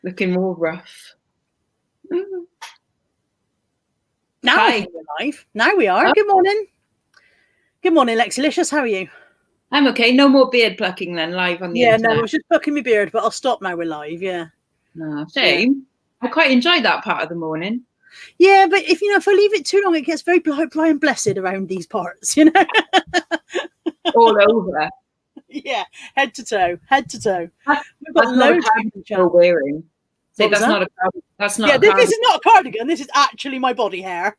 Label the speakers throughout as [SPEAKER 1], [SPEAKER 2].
[SPEAKER 1] Looking more rough.
[SPEAKER 2] Now I think we're live. Now we are. Oh. Good morning. Good morning, Lexilicious. How are you?
[SPEAKER 1] I'm okay. No more beard plucking then, live on the internet.
[SPEAKER 2] Yeah, no, I was just plucking my beard, but I'll stop now. We're live, yeah.
[SPEAKER 1] No, shame. Yeah. I quite enjoy that part of the morning.
[SPEAKER 2] Yeah, but if I leave it too long, it gets very Brian Blessed around these parts,
[SPEAKER 1] All over.
[SPEAKER 2] Yeah, head to toe.
[SPEAKER 1] We've got loads of people wearing. So that's not a cardigan. That's not.
[SPEAKER 2] Yeah, this is not a cardigan. This is actually my body hair,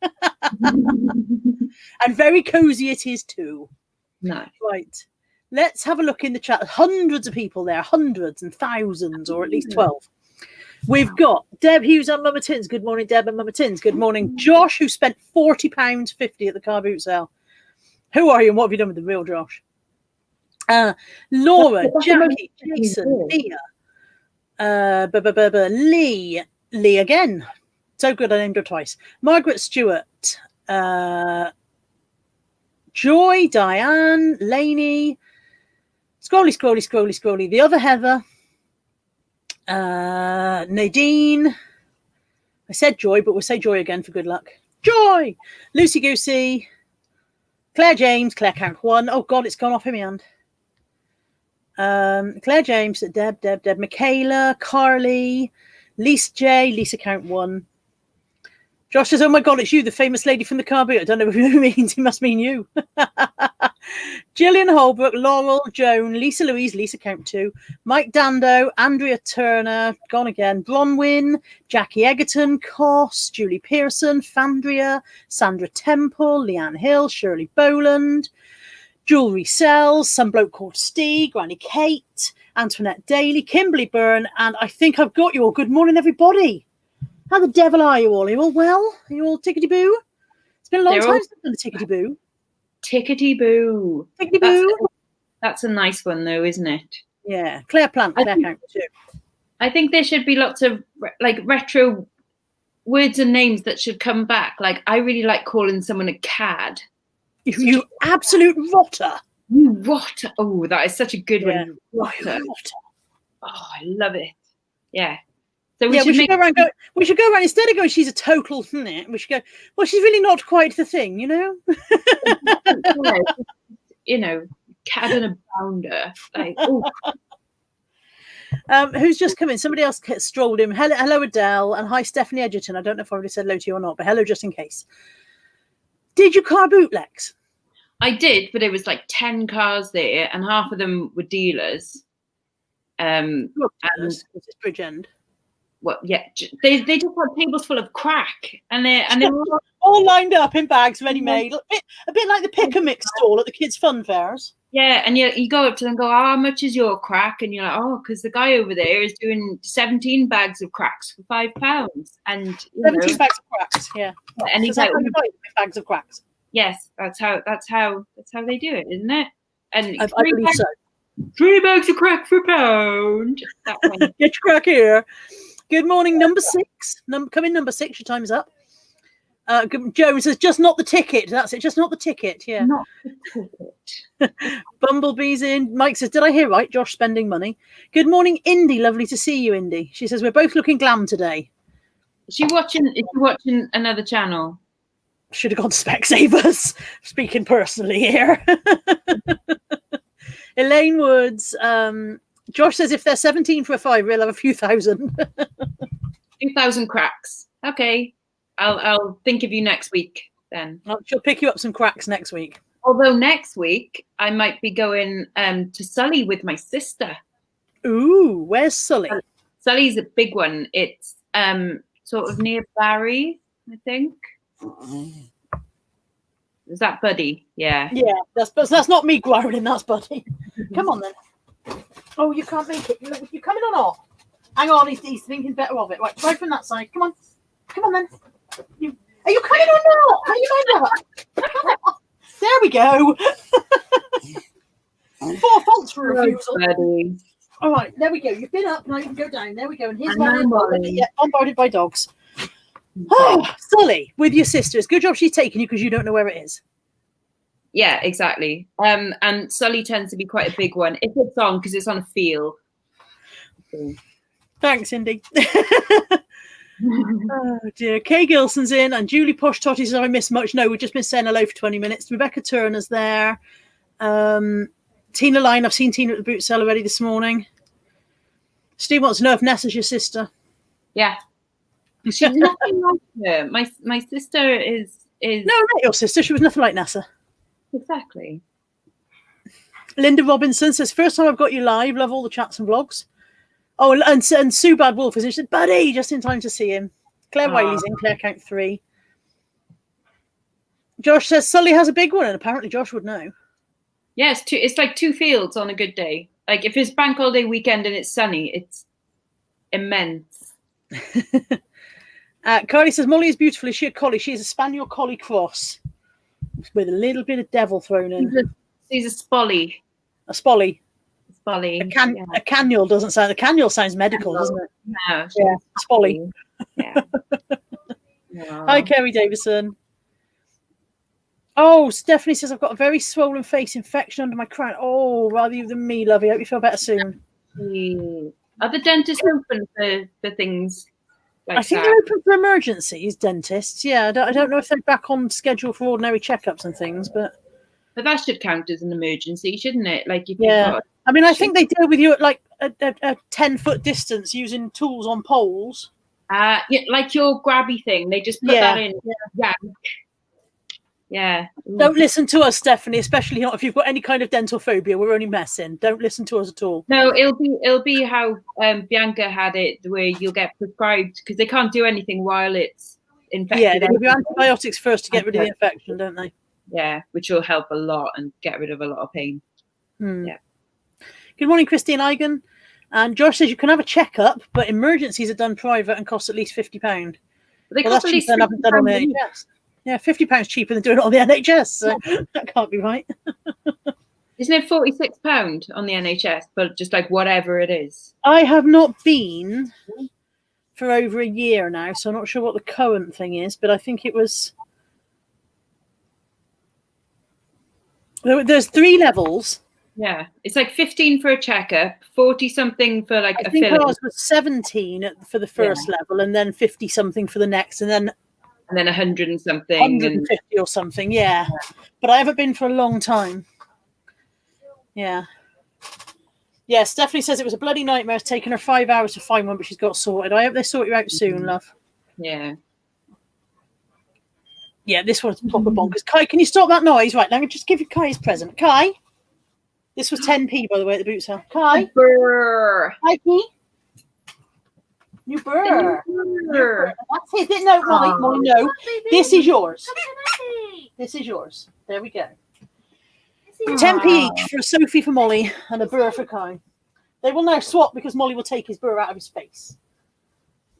[SPEAKER 2] and very cozy it is too.
[SPEAKER 1] Nice.
[SPEAKER 2] Right. Let's have a look in the chat. Hundreds of people there, hundreds and thousands, or at least 12. We've got Deb Hughes and Mama Tins. Good morning, Deb and Mama Tins. Good morning, Josh, who spent £40.50 at the car boot sale. Who are you and what have you done with the real Josh? Laura, Jackie, Jason, Leah, Lee again. So good, I named her twice. Margaret Stewart, Joy, Diane, Lainey, Scrolly. The other Heather, Nadine. I said Joy, but we'll say Joy again for good luck. Joy, Lucy Goosey, Claire James, Claire count 1. Oh God, it's gone off in my hand. Claire James, Deb, Michaela, Carly, Lisa J, Lisa count 1. Josh says, oh my God, it's you, the famous lady from the car boot. I don't know who it means. He must mean you. Gillian Holbrook, Laurel, Joan, Lisa Louise, Lisa count 2, Mike Dando, Andrea Turner, gone again, Bronwyn, Jackie Egerton, Koss, Julie Pearson, Fandria, Sandra Temple, Leanne Hill, Shirley Boland, Jewelry Sells, some bloke called Steve, Granny Kate, Antoinette Daly, Kimberly Byrne, and I think I've got you all. Good morning, everybody. How the devil are you all? Are you all well? Are you all tickety-boo? It's been a long time since I've done a tickety-boo.
[SPEAKER 1] Tickety-boo.
[SPEAKER 2] Tickety-boo.
[SPEAKER 1] That's a nice one, though, isn't it?
[SPEAKER 2] Yeah. Claire Plant, Claire count 2.
[SPEAKER 1] I think there should be lots of, retro words and names that should come back. Like, I really like calling someone a cad.
[SPEAKER 2] You absolute rotter.
[SPEAKER 1] You rotter. Oh, that is such a good one. Rotter. Oh, I love it. Yeah. So we should go around
[SPEAKER 2] instead of going, she's a total, we should go, well, she's really not quite the thing,
[SPEAKER 1] Cat and a bounder.
[SPEAKER 2] Who's just come in? Somebody else strolled in. Hello, Adele, and hi, Stephanie Edgerton. I don't know if I already said hello to you or not, but hello just in case. Did you car boot, Lex?
[SPEAKER 1] I did, but it was like 10 cars there, and half of them were dealers.
[SPEAKER 2] And it's Bridgend.
[SPEAKER 1] Well, yeah, they just had tables full of crack, and they were
[SPEAKER 2] all lined up in bags, ready made, a bit like the pick and mix stall at the kids' fun fairs.
[SPEAKER 1] Yeah, and you go up to them and go, how much is your crack? And you're like, oh, because the guy over there is doing 17 bags of cracks for £5, and
[SPEAKER 2] 17 bags of cracks, yeah.
[SPEAKER 1] And he's like,
[SPEAKER 2] bags of cracks.
[SPEAKER 1] Yes, that's how they do it, isn't it? And
[SPEAKER 2] I believe so.
[SPEAKER 1] 3 bags of crack for £1. That one.
[SPEAKER 2] Get your crack here. Good morning, number 6. Come in, number 6. Your time is up. Joan says, just not the ticket. That's it. Just not the ticket. Yeah.
[SPEAKER 1] Not the ticket.
[SPEAKER 2] Bumblebee's in. Mike says, did I hear right? Josh spending money. Good morning, Indy. Lovely to see you, Indy. She says, we're both looking glam today.
[SPEAKER 1] Is she watching another channel?
[SPEAKER 2] Should have gone to Specsavers. Speaking personally here. Elaine Woods. Josh says if they're 17 for a 5, we'll have a few thousand.
[SPEAKER 1] 2,000 cracks. Okay. I'll think of you next week then.
[SPEAKER 2] She'll pick you up some cracks next week.
[SPEAKER 1] Although next week I might be going to Sully with my sister.
[SPEAKER 2] Ooh, where's Sully?
[SPEAKER 1] Sully's a big one. It's sort of near Barry, I think. Is that Buddy? Yeah.
[SPEAKER 2] Yeah, that's not me growling, that's Buddy. Come on then. Oh, you can't make it. You coming or not? Hang on, he's thinking better of it. Right, try from that side. Come on then. Are you coming or not? Are you lined up? There we go. 4 faults for refusal. All right, there we go. You've been up, now you can go down. There we go. And here's bombarded by dogs. Oh, Sully, with your sister. It's good job she's taken you because you don't know where it is.
[SPEAKER 1] Yeah, exactly. And Sully tends to be quite a big one. If it's on, because it's on a field.
[SPEAKER 2] Thanks, Cindy. Oh dear. Kay Gilson's in, and Julie Posh Totty says, I missed much. No, we just missed saying hello for 20 minutes. Rebecca Turner's there. Tina Line, I've seen Tina at the boot sale already this morning. Steve wants to know if Nessa's your sister.
[SPEAKER 1] Yeah. She's nothing like her. My sister is
[SPEAKER 2] No, not your sister. She was nothing like Nessa.
[SPEAKER 1] Exactly.
[SPEAKER 2] Linda Robinson says, first time I've got you live. Love all the chats and vlogs. Oh, and Sue Bad Wolf is in. She said, Buddy, just in time to see him. Claire Wiley's in. Claire count 3. Josh says Sully has a big one, and apparently Josh would know.
[SPEAKER 1] Yeah, it's like 2 fields on a good day. Like if it's bank holiday weekend and it's sunny, it's immense.
[SPEAKER 2] Carly says Molly is beautiful. Is she a collie? She is a spaniel collie cross with a little bit of devil thrown in.
[SPEAKER 1] She's a spolly.
[SPEAKER 2] A spolly.
[SPEAKER 1] Spolly.
[SPEAKER 2] A canule doesn't sound. A canule sounds medical, doesn't it?
[SPEAKER 1] No.
[SPEAKER 2] Yeah. Spolly.
[SPEAKER 1] Yeah.
[SPEAKER 2] Hi, Kerry Davison. Oh, Stephanie says I've got a very swollen face infection under my crown. Oh, rather you than me, lovey. Hope you feel better soon.
[SPEAKER 1] Are the dentists open for things like
[SPEAKER 2] I think they're open for emergencies, dentists. Yeah, I don't know if they're back on schedule for ordinary checkups and things, but
[SPEAKER 1] that should count as an emergency, shouldn't it? Like if
[SPEAKER 2] I mean, I think they deal with you at like a 10-foot distance using tools on poles.
[SPEAKER 1] Yeah, like your grabby thing. They just put that in. Yeah.
[SPEAKER 2] Don't listen to us, Stephanie, especially not if you've got any kind of dental phobia. We're only messing. Don't listen to us at all.
[SPEAKER 1] No, it'll be how Bianca had it, where you'll get prescribed because they can't do anything while it's infected.
[SPEAKER 2] Yeah, they give you antibiotics first to get rid of the infection, don't they?
[SPEAKER 1] Yeah, which will help a lot and get rid of a lot of pain. Yeah.
[SPEAKER 2] Good morning, Christine Eigen. And Josh says you can have a checkup, but emergencies are done private and cost at least £50.
[SPEAKER 1] But they cost at least £50.
[SPEAKER 2] Yeah, £50 cheaper than doing it on the NHS. So that can't be right.
[SPEAKER 1] Isn't it £46 on the NHS? But just like whatever it is.
[SPEAKER 2] I have not been for over a year now, so I'm not sure what the current thing is, but I think it was. There's 3 levels.
[SPEAKER 1] Yeah, it's like 15 for a checkup, 40 something for like a filling.
[SPEAKER 2] Ours was 17 for the first level, and then 50 something for the next, and then
[SPEAKER 1] 100 and something,
[SPEAKER 2] 150 or something. Yeah, but I haven't been for a long time. Yeah. Yeah, Stephanie says it was a bloody nightmare. It's taken her 5 hours to find one, but she's got sorted. I hope they sort you out soon, love.
[SPEAKER 1] Yeah.
[SPEAKER 2] Yeah, this one's proper bonkers. Kai, can you stop that noise? Right, let me just give you Kai's present. Kai, this was 10p, by the way, at the boot sale. Kai.
[SPEAKER 1] Brr.
[SPEAKER 2] Hi, Key. You brr. That's it. No, Molly, no. This is yours. This is yours. There we go. 10p each for Sophie for Molly and a burr for Kai. They will now swap because Molly will take his burr out of his face.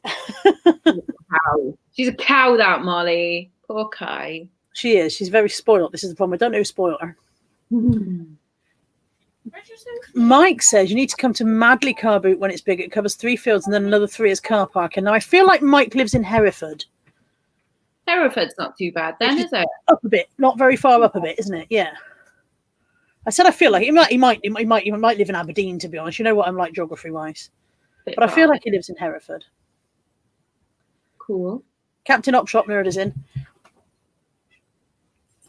[SPEAKER 1] Cow. She's a cow, that Molly. Poor Kai.
[SPEAKER 2] She is. She's very spoiled. This is the problem. I don't know who spoiled her. Mike says you need to come to Madley Car Boot when it's big. It covers 3 fields and then another 3 is car parking. Now I feel like Mike lives in Hereford.
[SPEAKER 1] Hereford's not too bad then, is it?
[SPEAKER 2] Up a bit, not very far up a bit, isn't it? Yeah. I said I feel like he might live in Aberdeen, to be honest. You know what I'm like geography wise, but I feel like he lives in Hereford.
[SPEAKER 1] Cool.
[SPEAKER 2] Captain Opshop Nerd is in.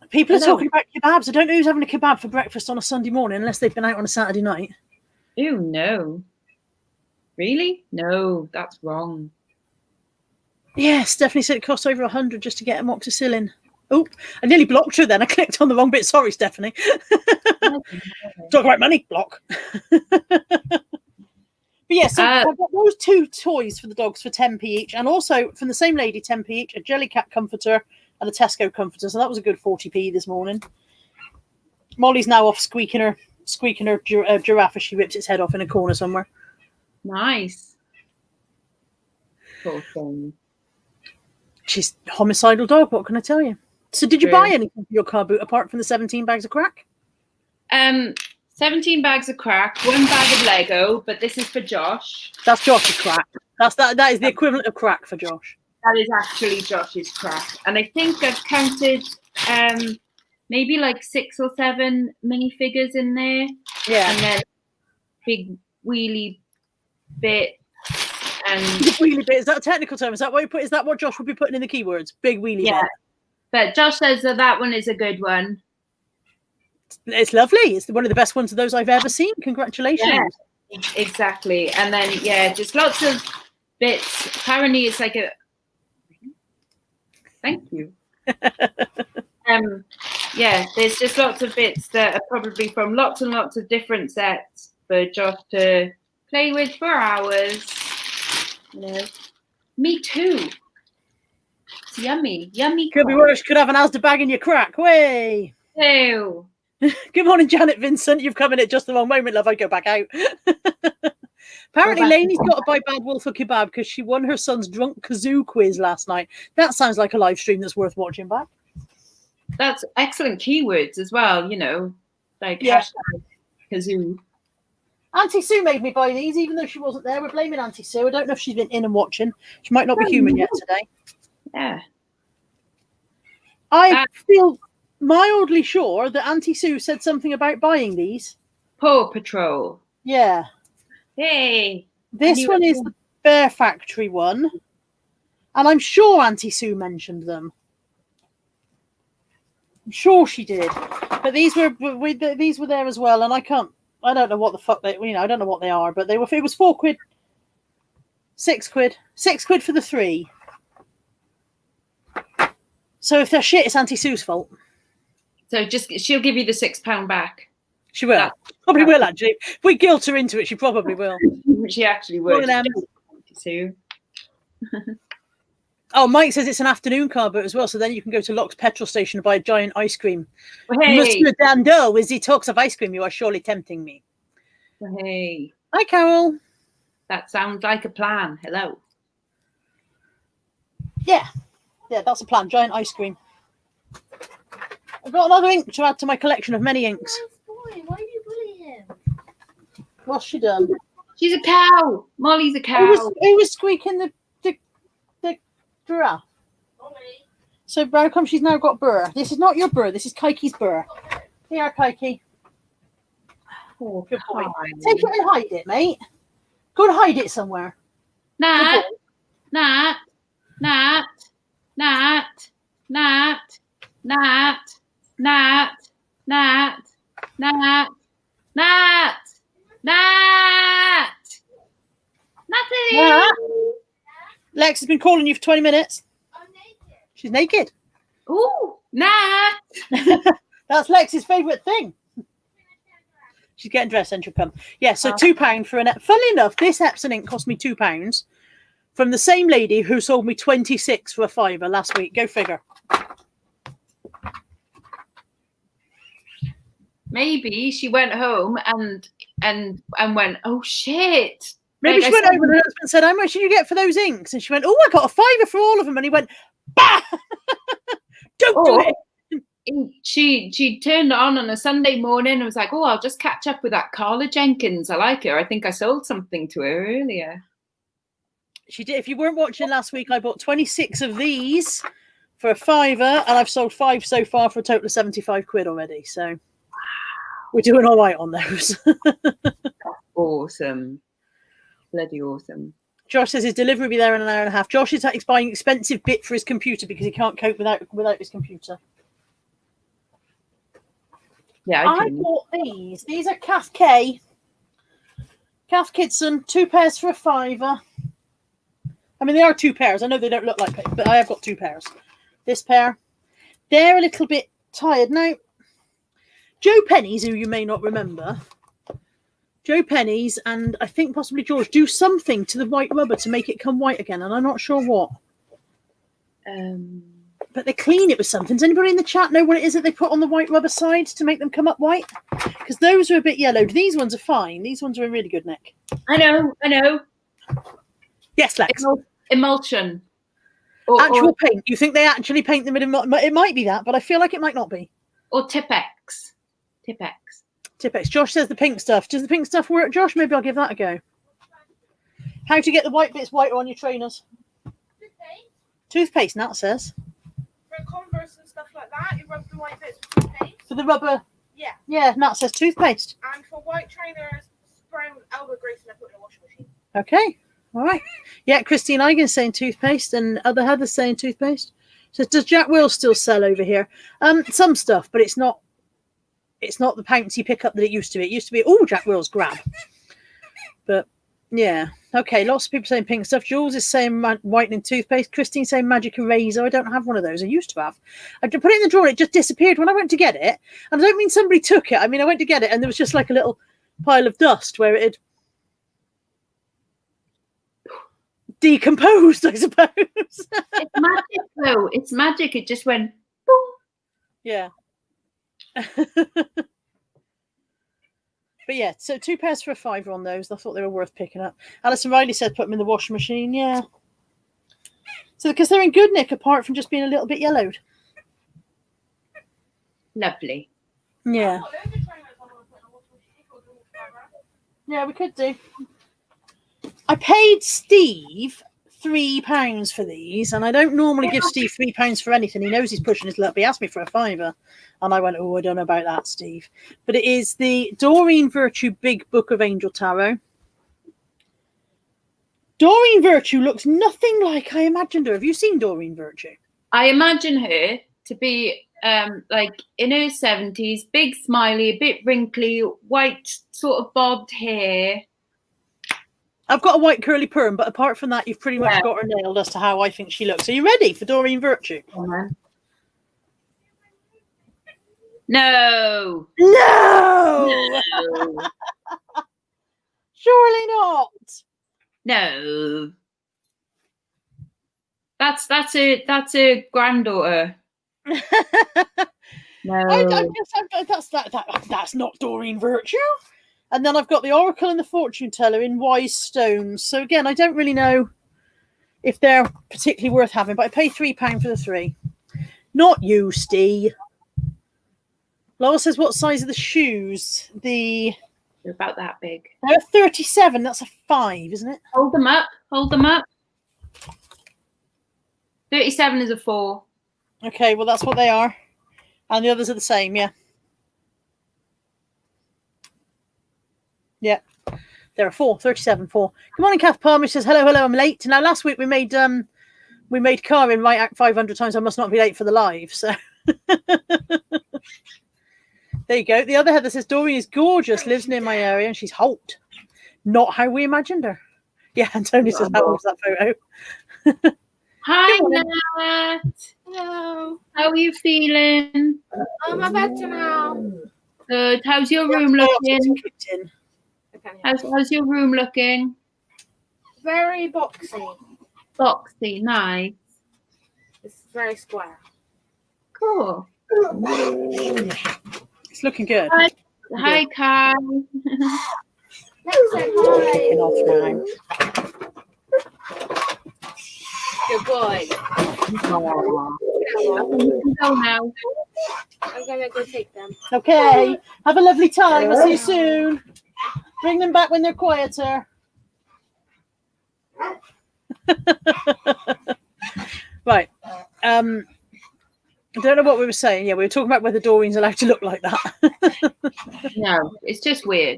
[SPEAKER 2] People are talking about kebabs. I don't know who's having a kebab for breakfast on a Sunday morning unless they've been out on a Saturday night.
[SPEAKER 1] Ew, no. Really? No, that's wrong.
[SPEAKER 2] Yeah, Stephanie said it cost over 100 just to get amoxicillin. Oh, I nearly blocked her then. I clicked on the wrong bit. Sorry, Stephanie. Talk about money, block. But yeah, so I've got those 2 toys for the dogs for 10p each, and also from the same lady, 10p each, a Jellycat comforter and a Tesco comforter. So that was a good 40p this morning. Molly's now off squeaking her giraffe as she rips its head off in a corner somewhere.
[SPEAKER 1] Nice. Poor thing.
[SPEAKER 2] She's a homicidal dog. What can I tell you? So did you buy anything for your car boot apart from the 17 bags of crack?
[SPEAKER 1] 17 bags of crack, 1 bag of Lego, but this is for Josh.
[SPEAKER 2] That's Josh's crack. That is the equivalent of crack for Josh.
[SPEAKER 1] That is actually Josh's crack. And I think I've counted maybe like 6 or 7 minifigures in there.
[SPEAKER 2] Yeah.
[SPEAKER 1] And then big wheelie bit And
[SPEAKER 2] the wheelie bit, is that a technical term? Is that what you put? Is that what Josh would be putting in the keywords? Big wheelie
[SPEAKER 1] yeah,
[SPEAKER 2] bit.
[SPEAKER 1] but Josh says that one is a good one.
[SPEAKER 2] It's lovely. It's one of the best ones of those I've ever seen. Congratulations.
[SPEAKER 1] Yeah, exactly. And then just lots of bits. Apparently, it's like a. Thank you. There's just lots of bits that are probably from lots and lots of different sets for Josh to play with for hours. Me too. It's yummy.
[SPEAKER 2] Could be worse. Could have an Asda bag in your crack. Way.
[SPEAKER 1] Ew.
[SPEAKER 2] Good morning, Janet Vincent. You've come in at just the wrong moment, love. I go back out. Apparently, Lainey's got to buy Bad Wolf a kebab because she won her son's drunk kazoo quiz last night. That sounds like a live stream that's worth watching back.
[SPEAKER 1] That's excellent keywords as well, like hashtag kazoo.
[SPEAKER 2] Auntie Sue made me buy these, even though she wasn't there. We're blaming Auntie Sue. I don't know if she's been in and watching. She might not be human yet today.
[SPEAKER 1] Yeah.
[SPEAKER 2] I feel mildly sure that Auntie Sue said something about buying these.
[SPEAKER 1] Paw Patrol.
[SPEAKER 2] Yeah.
[SPEAKER 1] Hey.
[SPEAKER 2] This one is the Bear Factory one. And I'm sure Auntie Sue mentioned them. I'm sure she did. But these were there as well, and I don't know what the fuck I don't know what they are, but it was £4, £6 for the 3. So if they're shit, it's Auntie Sue's fault.
[SPEAKER 1] So she'll give you the £6 back.
[SPEAKER 2] She will. Probably will, actually. If we guilt her into it, she probably will.
[SPEAKER 1] She actually would. Sue.
[SPEAKER 2] Oh, Mike says it's an afternoon car boat as well, so then you can go to LEXX petrol station to buy a giant ice cream.
[SPEAKER 1] Hey.
[SPEAKER 2] Monsieur Dando, as he talks of ice cream, you are surely tempting me.
[SPEAKER 1] Hey.
[SPEAKER 2] Hi, Carol.
[SPEAKER 1] That sounds like a plan. Hello.
[SPEAKER 2] Yeah, that's a plan. Giant ice cream. I've got another ink to add to my collection of many inks.
[SPEAKER 3] Boy, why do you bully him?
[SPEAKER 2] What's she done?
[SPEAKER 1] She's a cow. Molly's a cow.
[SPEAKER 2] Who was squeaking the giraffe?
[SPEAKER 3] Molly.
[SPEAKER 2] So how come she's now got burr? This is not your burr. This is Kikey's burr. Here, Kikey.
[SPEAKER 1] Oh,
[SPEAKER 2] good boy. Take it and hide it, mate. Go and hide it somewhere.
[SPEAKER 1] Nat.
[SPEAKER 2] Lex has been calling you for 20 minutes.
[SPEAKER 3] I'm naked.
[SPEAKER 2] She's naked.
[SPEAKER 1] Ooh, Nat.
[SPEAKER 2] That's Lex's favourite thing. She's getting dressed and she'll come. Yeah, so £2 for an... Funnily enough, this Epsom ink cost me £2 from the same lady who sold me 26 for a £5 last week. Go figure.
[SPEAKER 1] Maybe she went home and went, oh shit.
[SPEAKER 2] Maybe she went over and her husband said, how much did you get for those inks? And she went, oh, I got a £5 for all of them. And he went, bah! Don't do it.
[SPEAKER 1] She turned it on a Sunday morning and was like, oh, I'll just catch up with that Carla Jenkins. I like her. I think I sold something to her earlier.
[SPEAKER 2] She did. If you weren't watching last week, I bought 26 of these for a £5, and I've sold 5 so far for a total of £75 already. So we're doing all right on those.
[SPEAKER 1] Awesome. Bloody awesome.
[SPEAKER 2] Josh says his delivery will be there in an hour and a half. Josh is buying expensive bit for his computer because he can't cope without his computer.
[SPEAKER 1] Yeah,
[SPEAKER 2] I bought these. These are Kath K. Kath Kidson, 2 pairs for a £5. I mean, they are 2 pairs. I know they don't look like it, but I have got 2 pairs. This pair. They're a little bit tired. Now, Joe Penny's, who you may not remember, Joe Penny's and I think possibly George do something to the white rubber to make it come white again, and I'm not sure what. But they clean it with something. Does anybody in the chat know what it is that they put on the white rubber side to make them come up white? Because those are a bit yellowed. These ones are fine. These ones are in really good nick.
[SPEAKER 1] I know.
[SPEAKER 2] Yes, Lex.
[SPEAKER 1] Emulsion.
[SPEAKER 2] Actual paint. You think they actually paint them in emulsion? It might be that, but I feel like it might not be.
[SPEAKER 1] Or Tipex.
[SPEAKER 2] Tipex. Josh says the pink stuff. Does the pink stuff work, Josh? Maybe I'll give that a go. How to get the white bits whiter on your trainers? Toothpaste, Nat says.
[SPEAKER 3] For Converse and stuff like that, you rub the white bits with toothpaste.
[SPEAKER 2] For the rubber?
[SPEAKER 3] Yeah.
[SPEAKER 2] Yeah, Nat says toothpaste.
[SPEAKER 3] And for white trainers, spray elbow grease and I put in a washing machine.
[SPEAKER 2] Okay. All right. Yeah, Christine Eigen's saying toothpaste, and other Heather's saying toothpaste. So does Jack Will still sell over here? Some stuff, but it's not the pouncy pickup that it used to be. It used to be, oh, Jack Will's grab. But yeah. Okay, lots of people saying pink stuff. Jules is saying whitening toothpaste. Christine saying magic eraser. I don't have one of those. I used to have. I put it in the drawer. It just disappeared when I went to get it. And I don't mean somebody took it. I mean, I went to get it and there was just like a little pile of dust where it had decomposed, I suppose.
[SPEAKER 1] It's magic, though. It's magic. It just went boom.
[SPEAKER 2] Yeah. But yeah, so 2 pairs for a £5 on those. I thought they were worth picking up. Alison Riley said put them in the washing machine. Yeah. So because they're in good nick, apart from just being a little bit yellowed.
[SPEAKER 1] Lovely.
[SPEAKER 2] Yeah. Yeah, we could do. I paid Steve £3 for these, and I don't normally give Steve £3 for anything. He knows he's pushing his luck, but he asked me for a £5, and I went, oh, I don't know about that, Steve. But it is the Doreen Virtue Big Book of Angel Tarot. Doreen Virtue looks nothing like I imagined her. Have you seen Doreen Virtue?
[SPEAKER 1] I imagine her to be like in her 70s, big smiley, a bit wrinkly, white sort of bobbed hair.
[SPEAKER 2] I've got a white curly perm, but apart from that, you've pretty much got her nailed as to how I think she looks. Are you ready for Doreen Virtue?
[SPEAKER 1] No.
[SPEAKER 2] No! Surely not.
[SPEAKER 1] No. That's a granddaughter. No.
[SPEAKER 2] That's not Doreen Virtue. And then I've got the Oracle and the Fortune Teller in Wise Stones. So again, I don't really know if they're particularly worth having, but I pay £3 for the 3. Not you, Steve. Laura says, what size are the shoes?
[SPEAKER 1] They're about that big.
[SPEAKER 2] They're 37. That's a 5, isn't it?
[SPEAKER 1] Hold them up. Hold them up. 37 is a 4.
[SPEAKER 2] Okay, well, that's what they are. And the others are the same, yeah. Yeah, there are 4, 37, 4. Good morning, Kath Palmer says, hello, I'm late. Now, last week we made Karin write out 500 times I must not be late for the live. So there you go. The other Heather says, Doreen is gorgeous, lives near my area, and she's hot. Not how we imagined her. Yeah, and Tony says, how was that photo?
[SPEAKER 1] Hi, Nat. Hello. How are you feeling?
[SPEAKER 3] I'm better now.
[SPEAKER 1] Good. How's your room looking? How's your room looking?
[SPEAKER 3] Very boxy.
[SPEAKER 1] Boxy, nice.
[SPEAKER 3] It's very square.
[SPEAKER 1] Cool.
[SPEAKER 2] It's looking good.
[SPEAKER 1] Hi, Kai.
[SPEAKER 2] Taking off now.
[SPEAKER 3] Good boy.
[SPEAKER 1] You can go now.
[SPEAKER 3] I'm gonna go take them.
[SPEAKER 2] Okay. Have a lovely time. I'll see you soon. Bring them back when they're quieter. Right. I don't know what we were saying. Yeah, we were talking about whether Doreen's allowed to look like that.
[SPEAKER 1] No, it's just weird.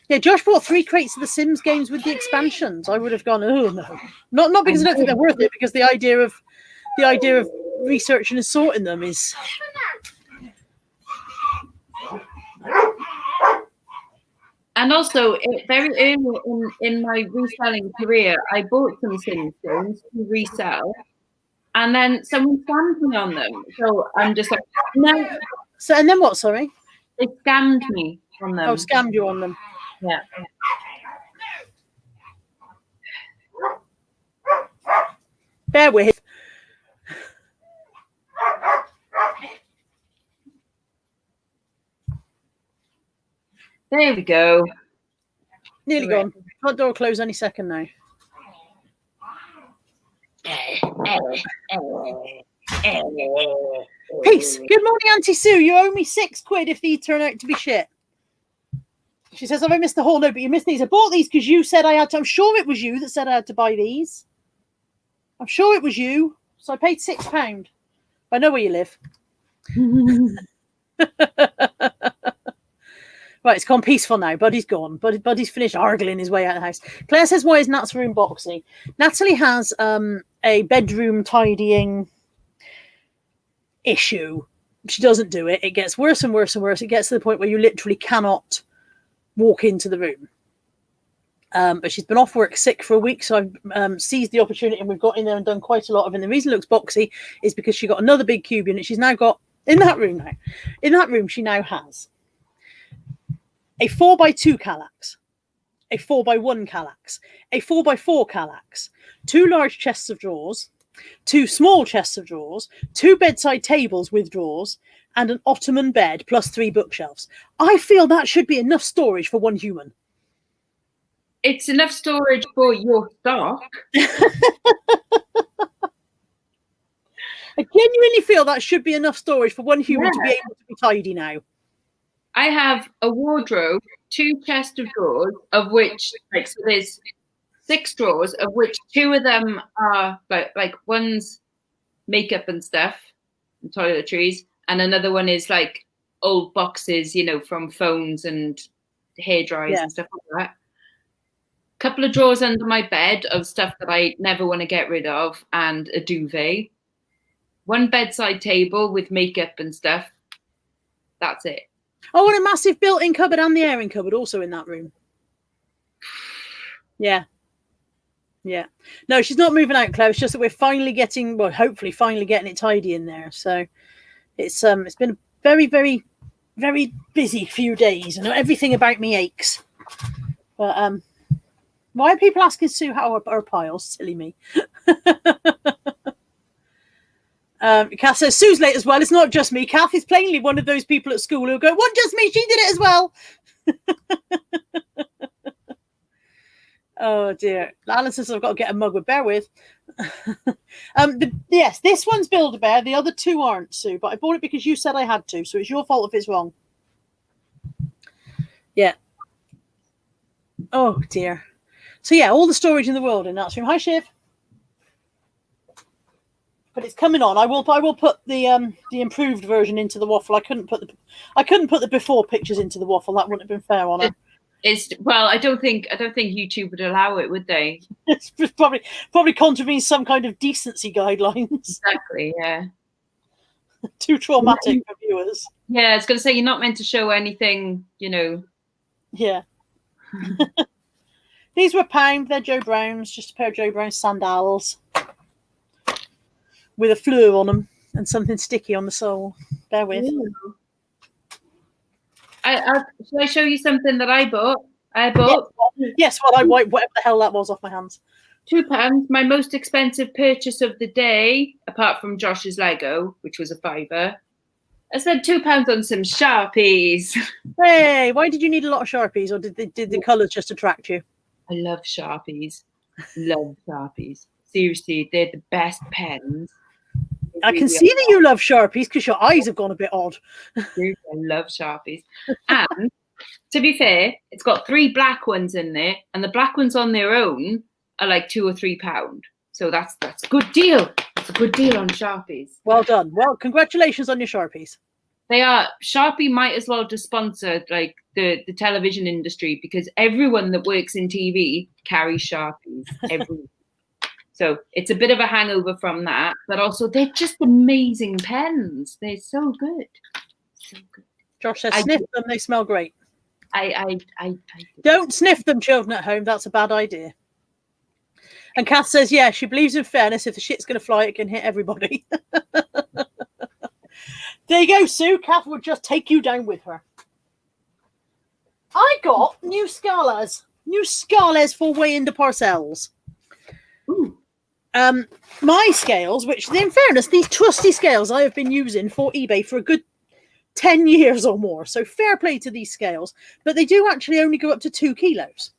[SPEAKER 2] Yeah, Josh bought 3 crates of the Sims games with the expansions. I would have gone, oh no. Not because I don't think they're worth it, because the idea of researching and sorting them is.
[SPEAKER 1] And also, very early in my reselling career, I bought some Sims games to resell, and then someone scammed me on them. So I'm just like, no.
[SPEAKER 2] So and then what? Sorry,
[SPEAKER 1] they scammed me on them.
[SPEAKER 2] Oh, scammed you on them.
[SPEAKER 1] Yeah.
[SPEAKER 2] Bear with.
[SPEAKER 1] There we go.
[SPEAKER 2] Nearly gone. Front door close any second now. Peace. Good morning, Auntie Sue. You owe me £6 if these turn out to be shit. She says, have I missed the whole? No, but you missed these. I bought these because you said I had to. I'm sure it was you that said I had to buy these. I'm sure it was you. So I paid £6. I know where you live. Right, it's gone peaceful now. Buddy's gone. Buddy's finished arguing his way out of the house. Claire says, why is Nat's room boxy? Natalie has a bedroom tidying issue. She doesn't do it. It gets worse and worse and worse. It gets to the point where you literally cannot walk into the room. But she's been off work sick for a week, so I've seized the opportunity and we've got in there and done quite a lot of it. And the reason it looks boxy is because she got another big cube unit. She's now got, in that room now, in that room she now has a 4x2 Kallax, a 4x1 Kallax, a 4x4 Kallax, 2 large chests of drawers, 2 small chests of drawers, 2 bedside tables with drawers, and an ottoman bed plus 3 bookshelves. I feel that should be enough storage for one human.
[SPEAKER 1] It's enough storage for your stock.
[SPEAKER 2] I genuinely feel that should be enough storage for one human to be able to be tidy now.
[SPEAKER 1] I have a wardrobe, 2 chests of drawers, of which, like, so there's 6 drawers, of which 2 of them are like one's makeup and stuff, and toiletries, and another one is like old boxes, you know, from phones and hair dryers and stuff like that. Couple of drawers under my bed of stuff that I never want to get rid of, and a duvet. 1 bedside table with makeup and stuff. That's it.
[SPEAKER 2] Oh, and a massive built-in cupboard and the airing cupboard also in that room. Yeah. Yeah. No, she's not moving out, Claire. It's just that we're finally getting, well, hopefully finally getting it tidy in there. So it's been a very, very, very busy few days, and everything about me aches. But why are people asking Sue how her piles? Silly me. Kath says, Sue's late as well. It's not just me. Kath is plainly one of those people at school who go, "What, just me? She did it as well." Oh dear. Alan says, I've got to get a mug with bear with. Yes, this one's Build-A-Bear. The other 2 aren't, Sue, but I bought it because you said I had to, so it's your fault if it's wrong. Yeah. Oh dear. So yeah, all the storage in the world in that room. Hi, Shiv. But it's coming on. I will put the improved version into the waffle. I couldn't put the before pictures into the waffle. That wouldn't have been fair on her.
[SPEAKER 1] Well, I don't think YouTube would allow it, would they?
[SPEAKER 2] It's probably contravenes some kind of decency guidelines.
[SPEAKER 1] Exactly. Yeah.
[SPEAKER 2] Too traumatic for viewers.
[SPEAKER 1] Yeah, I was going to say you're not meant to show anything, you know.
[SPEAKER 2] Yeah. These were £1. They're Joe Brown's, just a pair of Joe Brown's sandals with a fleur on them and something sticky on the sole. Bear with.
[SPEAKER 1] Ooh. Shall I show you something that I bought?
[SPEAKER 2] Yes, whatever the hell that was off my hands.
[SPEAKER 1] £2. My most expensive purchase of the day, apart from Josh's Lego, which was a £5. I spent £2 on some Sharpies.
[SPEAKER 2] Hey, why did you need a lot of Sharpies, or did the colours just attract you?
[SPEAKER 1] I love Sharpies. Love Sharpies. Seriously, they're the best pens.
[SPEAKER 2] I can see that you love Sharpies because your eyes have gone a bit odd.
[SPEAKER 1] I love Sharpies. And to be fair, it's got 3 black ones in there, and the black ones on their own are like £2 or £3. So that's a good deal. It's a good deal on Sharpies.
[SPEAKER 2] Well done. Well, congratulations on your Sharpies.
[SPEAKER 1] They are. Sharpie might as well just sponsor like the television industry, because everyone that works in TV carries Sharpies. Everyone. So it's a bit of a hangover from that, but also they're just amazing pens. They're so good. So good.
[SPEAKER 2] Josh says, sniff them, they smell great.
[SPEAKER 1] I
[SPEAKER 2] Don't sniff them, children at home. That's a bad idea. And Kath says, yeah, she believes in fairness. If the shit's going to fly, it can hit everybody. There you go, Sue. Kath would just take you down with her. I got new Scalas for weighing the parcels.
[SPEAKER 1] Ooh.
[SPEAKER 2] My scales, which in fairness, these trusty scales I have been using for eBay for a good 10 years or more. So fair play to these scales, but they do actually only go up to 2 kilos.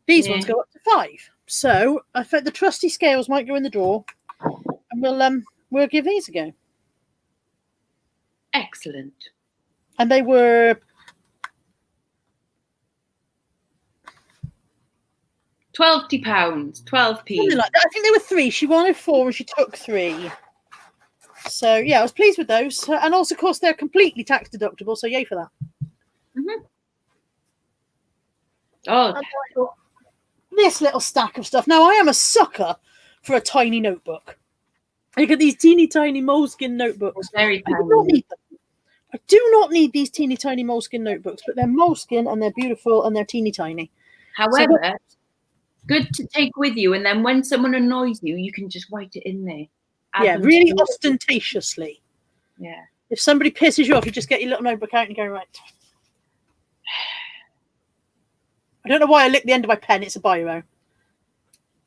[SPEAKER 2] These ones go up to 5. So I thought the trusty scales might go in the drawer, and we'll give these a go.
[SPEAKER 1] Excellent.
[SPEAKER 2] And they were
[SPEAKER 1] £12, 12p.
[SPEAKER 2] Like that. I think they were 3. She wanted 4 and she took 3. So yeah, I was pleased with those. And also, of course, they're completely tax deductible. So yay for that.
[SPEAKER 1] Mm-hmm. Oh,
[SPEAKER 2] And I got this little stack of stuff. Now, I am a sucker for a tiny notebook. Look at these teeny tiny moleskin notebooks.
[SPEAKER 1] very
[SPEAKER 2] I do not
[SPEAKER 1] tiny.
[SPEAKER 2] need them. I do not need these teeny tiny moleskin notebooks, but they're moleskin and they're beautiful and they're teeny tiny.
[SPEAKER 1] However, good to take with you, and then when someone annoys you, you can just write it in there.
[SPEAKER 2] Yeah, really ostentatiously.
[SPEAKER 1] Yeah.
[SPEAKER 2] If somebody pisses you off, you just get your little notebook out and you go, right. I don't know why I lick the end of my pen. It's a biro.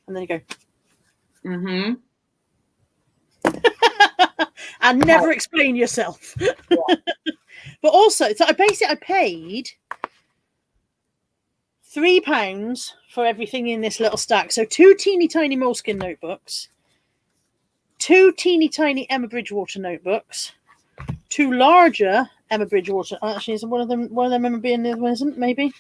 [SPEAKER 2] And then you go.
[SPEAKER 1] Mm-hmm.
[SPEAKER 2] And never explain yourself.
[SPEAKER 1] Yeah.
[SPEAKER 2] But also, so I paid £3 for everything in this little stack. So 2 teeny tiny moleskin notebooks, 2 teeny tiny Emma Bridgewater notebooks, 2 larger Emma Bridgewater. Actually, is one of them Emma B and the other one isn't? Maybe.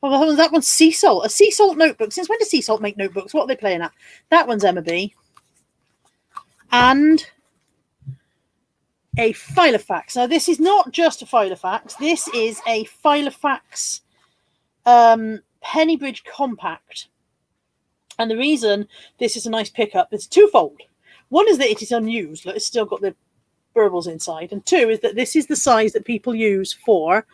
[SPEAKER 2] Oh, that one's Sea Salt. A Sea Salt notebook. Since when does Sea Salt make notebooks? What are they playing at? That one's Emma B. And a Filofax. Now, this is not just a Filofax. This is a Filofax Pennybridge Compact. And the reason this is a nice pickup is twofold. One is that it is unused. Look, it's still got the burbles inside. And 2 is that this is the size that people use for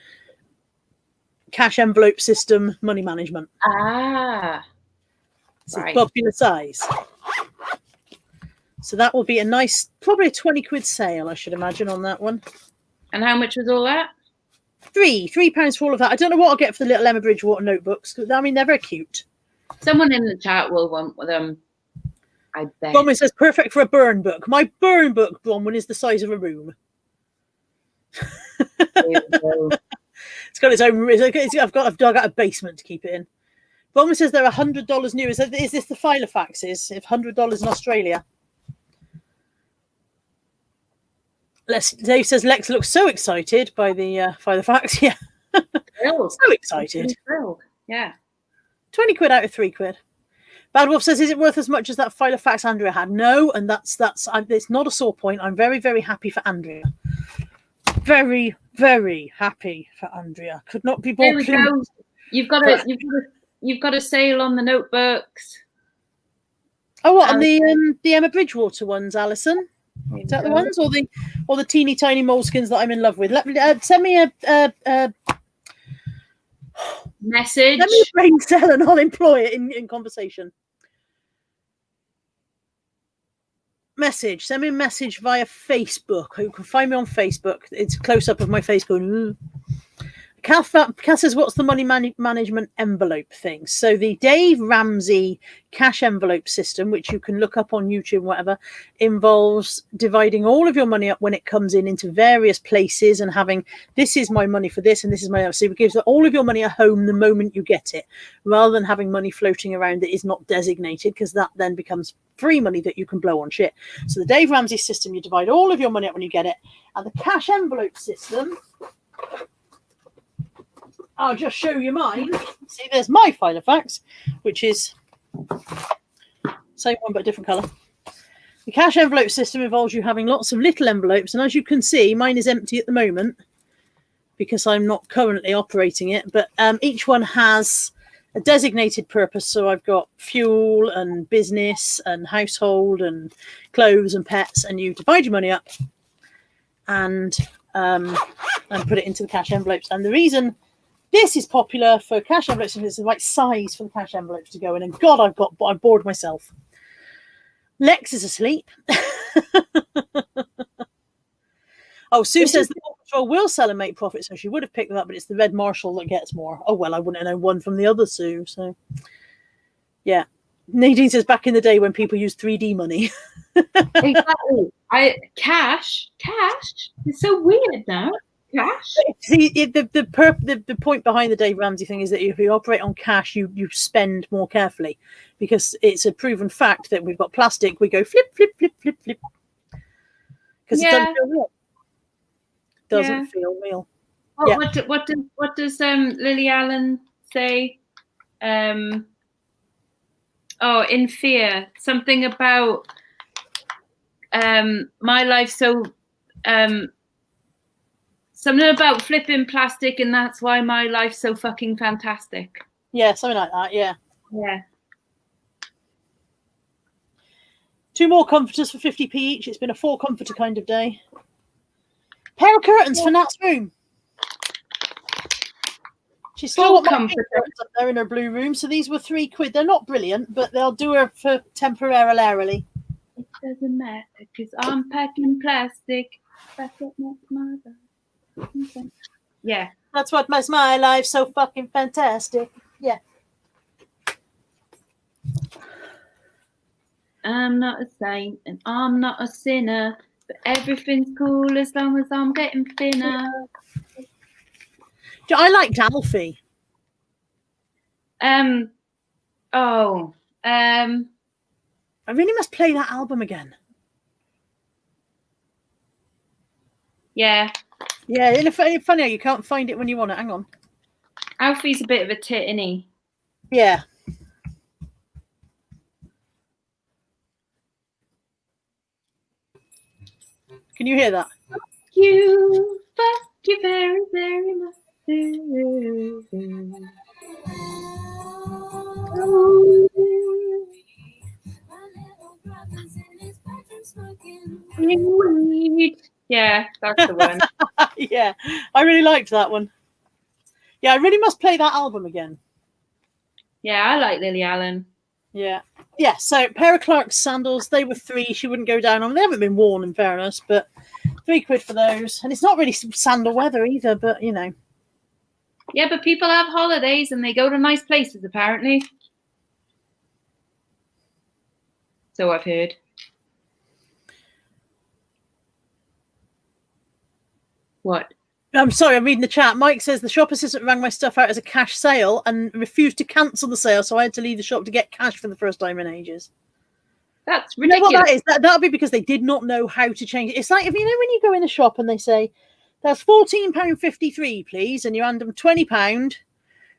[SPEAKER 2] cash envelope system money management.
[SPEAKER 1] Ah.
[SPEAKER 2] It's a popular size. So that will be a nice, probably a 20 quid sale, I should imagine, on that one.
[SPEAKER 1] And how much was all that?
[SPEAKER 2] £3 for all of that. I don't know what I'll get for the little Emma Bridgewater notebooks. I mean, they're very cute.
[SPEAKER 1] Someone in the chat will want them. I bet.
[SPEAKER 2] Bronwyn says, perfect for a burn book. My burn book, Bronwyn, is the size of a room. It's got its own. I've dug out a basement to keep it in. Bronwyn says they're $100 new. Is this the Filofaxes? If $100 in Australia. Dave says Lex looks so excited by the Filofax. Yeah, so excited.
[SPEAKER 1] Yeah,
[SPEAKER 2] 20 quid out of 3 quid. Bad Wolf says, is it worth as much as that Filofax Andrea had? No, and that's it's not a sore point. I'm very, very happy for Andrea. Very, very happy for Andrea. Could not be more pleased.
[SPEAKER 1] Go. You've got a sale on the notebooks.
[SPEAKER 2] Oh, what on the Emma Bridgewater ones, Alison? Is that the ones, or the teeny tiny moleskins that I'm in love with? Let me send me a
[SPEAKER 1] message.
[SPEAKER 2] Let me a brain cell and I'll employ it in conversation. Message. Send me a message via Facebook. You can find me on Facebook. It's a close up of my face going. Kath says, what's the money management envelope thing? So the Dave Ramsey cash envelope system, which you can look up on YouTube, whatever, involves dividing all of your money up when it comes in into various places and having, this is my money for this and this is my, so it gives all of your money at home the moment you get it, rather than having money floating around that is not designated, because that then becomes free money that you can blow on shit. So the Dave Ramsey system, you divide all of your money up when you get it. And the cash envelope system, I'll just show you mine. See, there's my Filofax, which is same one but a different colour. The cash envelope system involves you having lots of little envelopes, and as you can see, mine is empty at the moment because I'm not currently operating it, but each one has a designated purpose. So I've got fuel and business and household and clothes and pets, and you divide your money up and put it into the cash envelopes. And the reason this is popular for cash envelopes is it's the right size for the cash envelopes to go in. And God, I'm bored myself. Lex is asleep. Oh, Sue says the Paw Patrol will sell and make profit, so she would have picked them up, but it's the Red Marshal that gets more. Oh, well, I wouldn't know one from the other, Sue. So, yeah. Nadine says back in the day when people used 3D money.
[SPEAKER 1] Exactly. Cash is so weird now. Cash.
[SPEAKER 2] See, the point behind the Dave Ramsey thing is that if you operate on cash, you spend more carefully, because it's a proven fact that we've got plastic, we go flip, flip, flip, flip, flip, because it doesn't feel real. Doesn't feel real.
[SPEAKER 1] What does Lily Allen say? In Fear, something about my life so something about flipping plastic, and that's why my life's so fucking fantastic.
[SPEAKER 2] Yeah, something like that. Yeah.
[SPEAKER 1] Yeah.
[SPEAKER 2] 2 more comforters for 50p each. It's been a 4 comforter kind of day. Pair of curtains for Nat's room. She's still got my pink curtains up there in her blue room. So these were £3. They're not brilliant, but they'll do her for temporarily.
[SPEAKER 1] It doesn't matter because I'm packing plastic. That's what makes my life. Yeah.
[SPEAKER 2] That's what makes my life so fucking fantastic. Yeah.
[SPEAKER 1] I'm not a saint and I'm not a sinner, but everything's cool as long as I'm getting thinner.
[SPEAKER 2] I liked Alfie.
[SPEAKER 1] I
[SPEAKER 2] really must play that album again.
[SPEAKER 1] Yeah.
[SPEAKER 2] Yeah, it's funny how you can't find it when you want it. Hang on.
[SPEAKER 1] Alfie's a bit of a tit, isn't he?
[SPEAKER 2] Yeah. Can you hear that?
[SPEAKER 1] Fuck you very, very much. Yeah, that's the one.
[SPEAKER 2] Yeah, I really liked that one. Yeah, I really must play that album again.
[SPEAKER 1] Yeah, I like Lily Allen.
[SPEAKER 2] Yeah. Yeah, so pair of Clark's sandals, they were £3. She wouldn't go down on them. They haven't been worn, in fairness, but £3 for those. And it's not really sandal weather either, but you know.
[SPEAKER 1] Yeah, but people have holidays and they go to nice places, apparently. So I've heard. What?
[SPEAKER 2] I'm sorry, I'm reading the chat. Mike says the shop assistant rang my stuff out as a cash sale and refused to cancel the sale, so I had to leave the shop to get cash for the first time in ages.
[SPEAKER 1] That's ridiculous.
[SPEAKER 2] You know what that is? That'll be because they did not know how to change it. It's like, if you know when you go in a shop and they say, that's £14.53, please, and you hand them £20,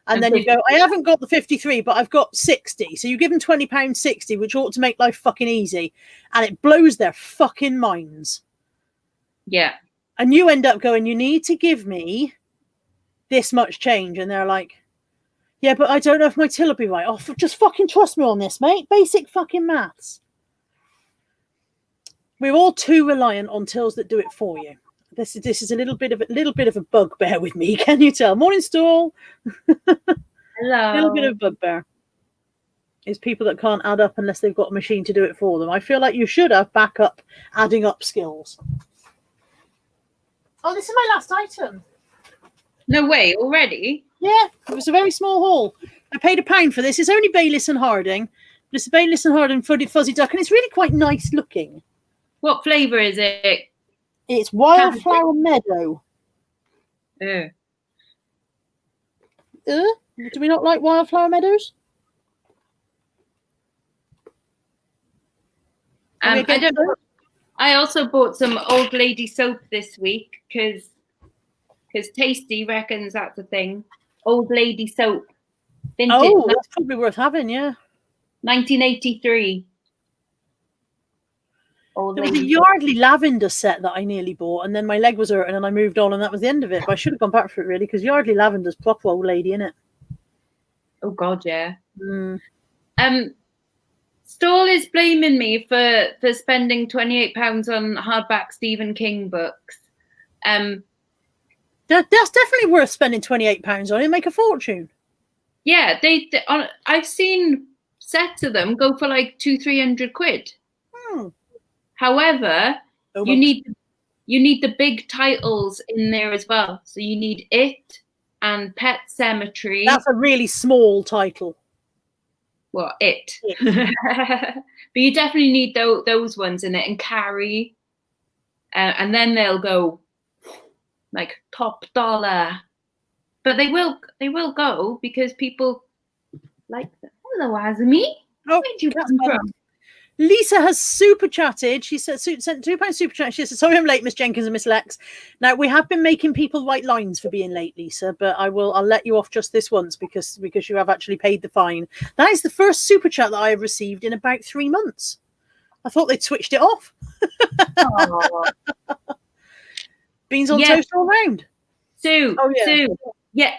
[SPEAKER 2] and then you go, I haven't got the 53, but I've got 60. So you give them £20.60, which ought to make life fucking easy, and it blows their fucking minds.
[SPEAKER 1] Yeah.
[SPEAKER 2] And you end up going, you need to give me this much change. And they're like, yeah, but I don't know if my till will be right. Oh, just fucking trust me on this, mate. Basic fucking maths. We're all too reliant on tills that do it for you. This is a little bit of a bugbear with me. Can you tell? Morning, Stall.
[SPEAKER 1] Hello.
[SPEAKER 2] A little bit of bugbear. Is people that can't add up unless they've got a machine to do it for them. I feel like you should have backup adding up skills. Oh, this is my last item.
[SPEAKER 1] No way, already?
[SPEAKER 2] Yeah, it was a very small haul. I paid £1 for this. It's only Bayliss and Harding. But it's a Bayliss and Harding fuzzy duck, and it's really quite nice looking.
[SPEAKER 1] What flavour is it?
[SPEAKER 2] It's Wildflower Meadow.
[SPEAKER 1] Do
[SPEAKER 2] we not like Wildflower Meadows?
[SPEAKER 1] I don't know. I also bought some Old Lady soap this week because Tasty reckons that's a thing. Old Lady soap. Vintage.
[SPEAKER 2] Oh, that's probably worth having, yeah.
[SPEAKER 1] 1983.
[SPEAKER 2] There was a Yardley lavender set that I nearly bought, and then my leg was hurting and I moved on, and that was the end of it. But I should have gone back for it, really, because Yardley lavender's proper old lady, isn't it?
[SPEAKER 1] Oh, God, yeah.
[SPEAKER 2] Mm.
[SPEAKER 1] Stall is blaming me for spending £28 on hardback Stephen King books.
[SPEAKER 2] That's definitely worth spending £28 on. It'll make a fortune.
[SPEAKER 1] Yeah, I've seen sets of them go for like £200-300. However, you need the big titles in there as well. So you need It and Pet Sematary.
[SPEAKER 2] That's a really small title.
[SPEAKER 1] Well, It. But you definitely need those ones in it, and Carrie. And then they'll go like top dollar. But they will go because people like them. Hello, Azmi.
[SPEAKER 2] Oh,
[SPEAKER 1] where'd you come from?
[SPEAKER 2] Lisa has super chatted. She said sent £2 super chat. She said, sorry I'm late, Miss Jenkins and Miss Lex. Now we have been making people write lines for being late, Lisa, but I'll let you off just this once because you have actually paid the fine. That is the first super chat that I have received in about 3 months. I thought they'd switched it off. Beans on
[SPEAKER 1] Yeah.
[SPEAKER 2] toast all round.
[SPEAKER 1] Sue,
[SPEAKER 2] Oh, yeah.
[SPEAKER 1] Sue. Yeah.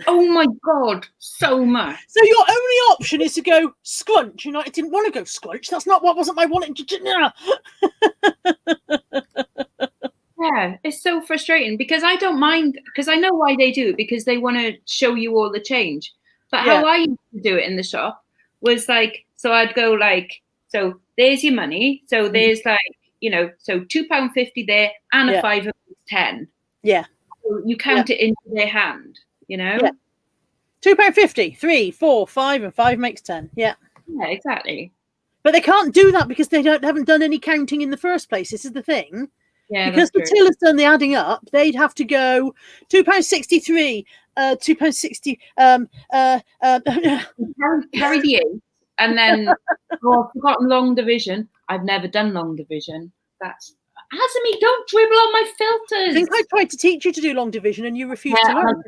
[SPEAKER 1] Oh my God, so much.
[SPEAKER 2] So your only option is to go scrunch. You know, I didn't want to go scrunch. That's not what wasn't my wanting to do.
[SPEAKER 1] Yeah, it's so frustrating because I don't mind, because I know why they do it, because they want to show you all the change. But
[SPEAKER 2] Yeah.
[SPEAKER 1] how I used to do it in the shop was like, so I'd go like, so there's your money. So there's like, you know, so £2.50 there and a
[SPEAKER 2] Yeah.
[SPEAKER 1] fiver is 10.
[SPEAKER 2] Yeah.
[SPEAKER 1] So you count it into their hand, you know?
[SPEAKER 2] Yeah. £2.50, 3, 4, 5, and 5 makes 10. Yeah.
[SPEAKER 1] Yeah, exactly.
[SPEAKER 2] But they can't do that because they haven't done any counting in the first place. This is the thing.
[SPEAKER 1] Yeah,
[SPEAKER 2] Because the
[SPEAKER 1] that's true.
[SPEAKER 2] till has done the adding up, they'd have to go £2.63, £2.60.
[SPEAKER 1] Carry the 8, and then I've forgotten long division. I've never done long division. That's Azami, don't dribble on my filters.
[SPEAKER 2] I think I tried to teach you to do long division and you refused to learn.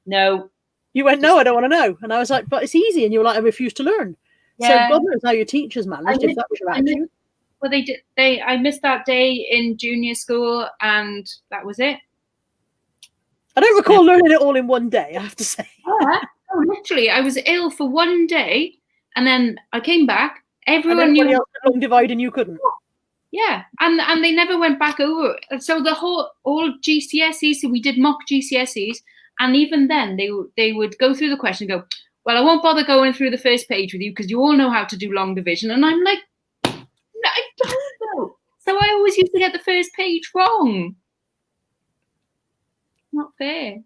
[SPEAKER 1] No.
[SPEAKER 2] You went, no, I don't want to know. And I was like, but it's easy. And you were like, I refuse to learn.
[SPEAKER 1] Yeah.
[SPEAKER 2] So God knows how your teachers managed, if that was your attitude.
[SPEAKER 1] Well, they did. I missed that day in junior school, and that was it.
[SPEAKER 2] I don't recall learning it all in one day, I have to say.
[SPEAKER 1] Yeah. Oh, literally, I was ill for one day, and then I came back. Everyone knew.
[SPEAKER 2] Else could long divide and you couldn't.
[SPEAKER 1] Yeah, and they never went back over. So the all GCSEs. So we did mock GCSEs, and even then they would go through the question and go, "Well, I won't bother going through the first page with you because you all know how to do long division." And I'm like, "No, I don't know." So I always used to get the first page wrong. Not fair.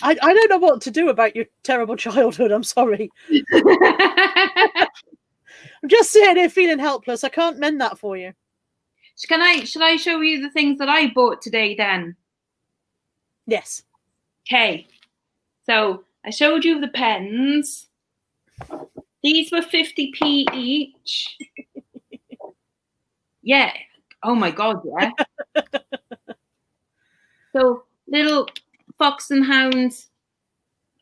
[SPEAKER 2] I don't know what to do about your terrible childhood. I'm sorry. I'm just sitting here feeling helpless. I can't mend that for you.
[SPEAKER 1] Shall I show you the things that I bought today then?
[SPEAKER 2] Yes.
[SPEAKER 1] Okay. So I showed you the pens. These were 50p each. Yeah. Oh my God, yeah. So little fox and hounds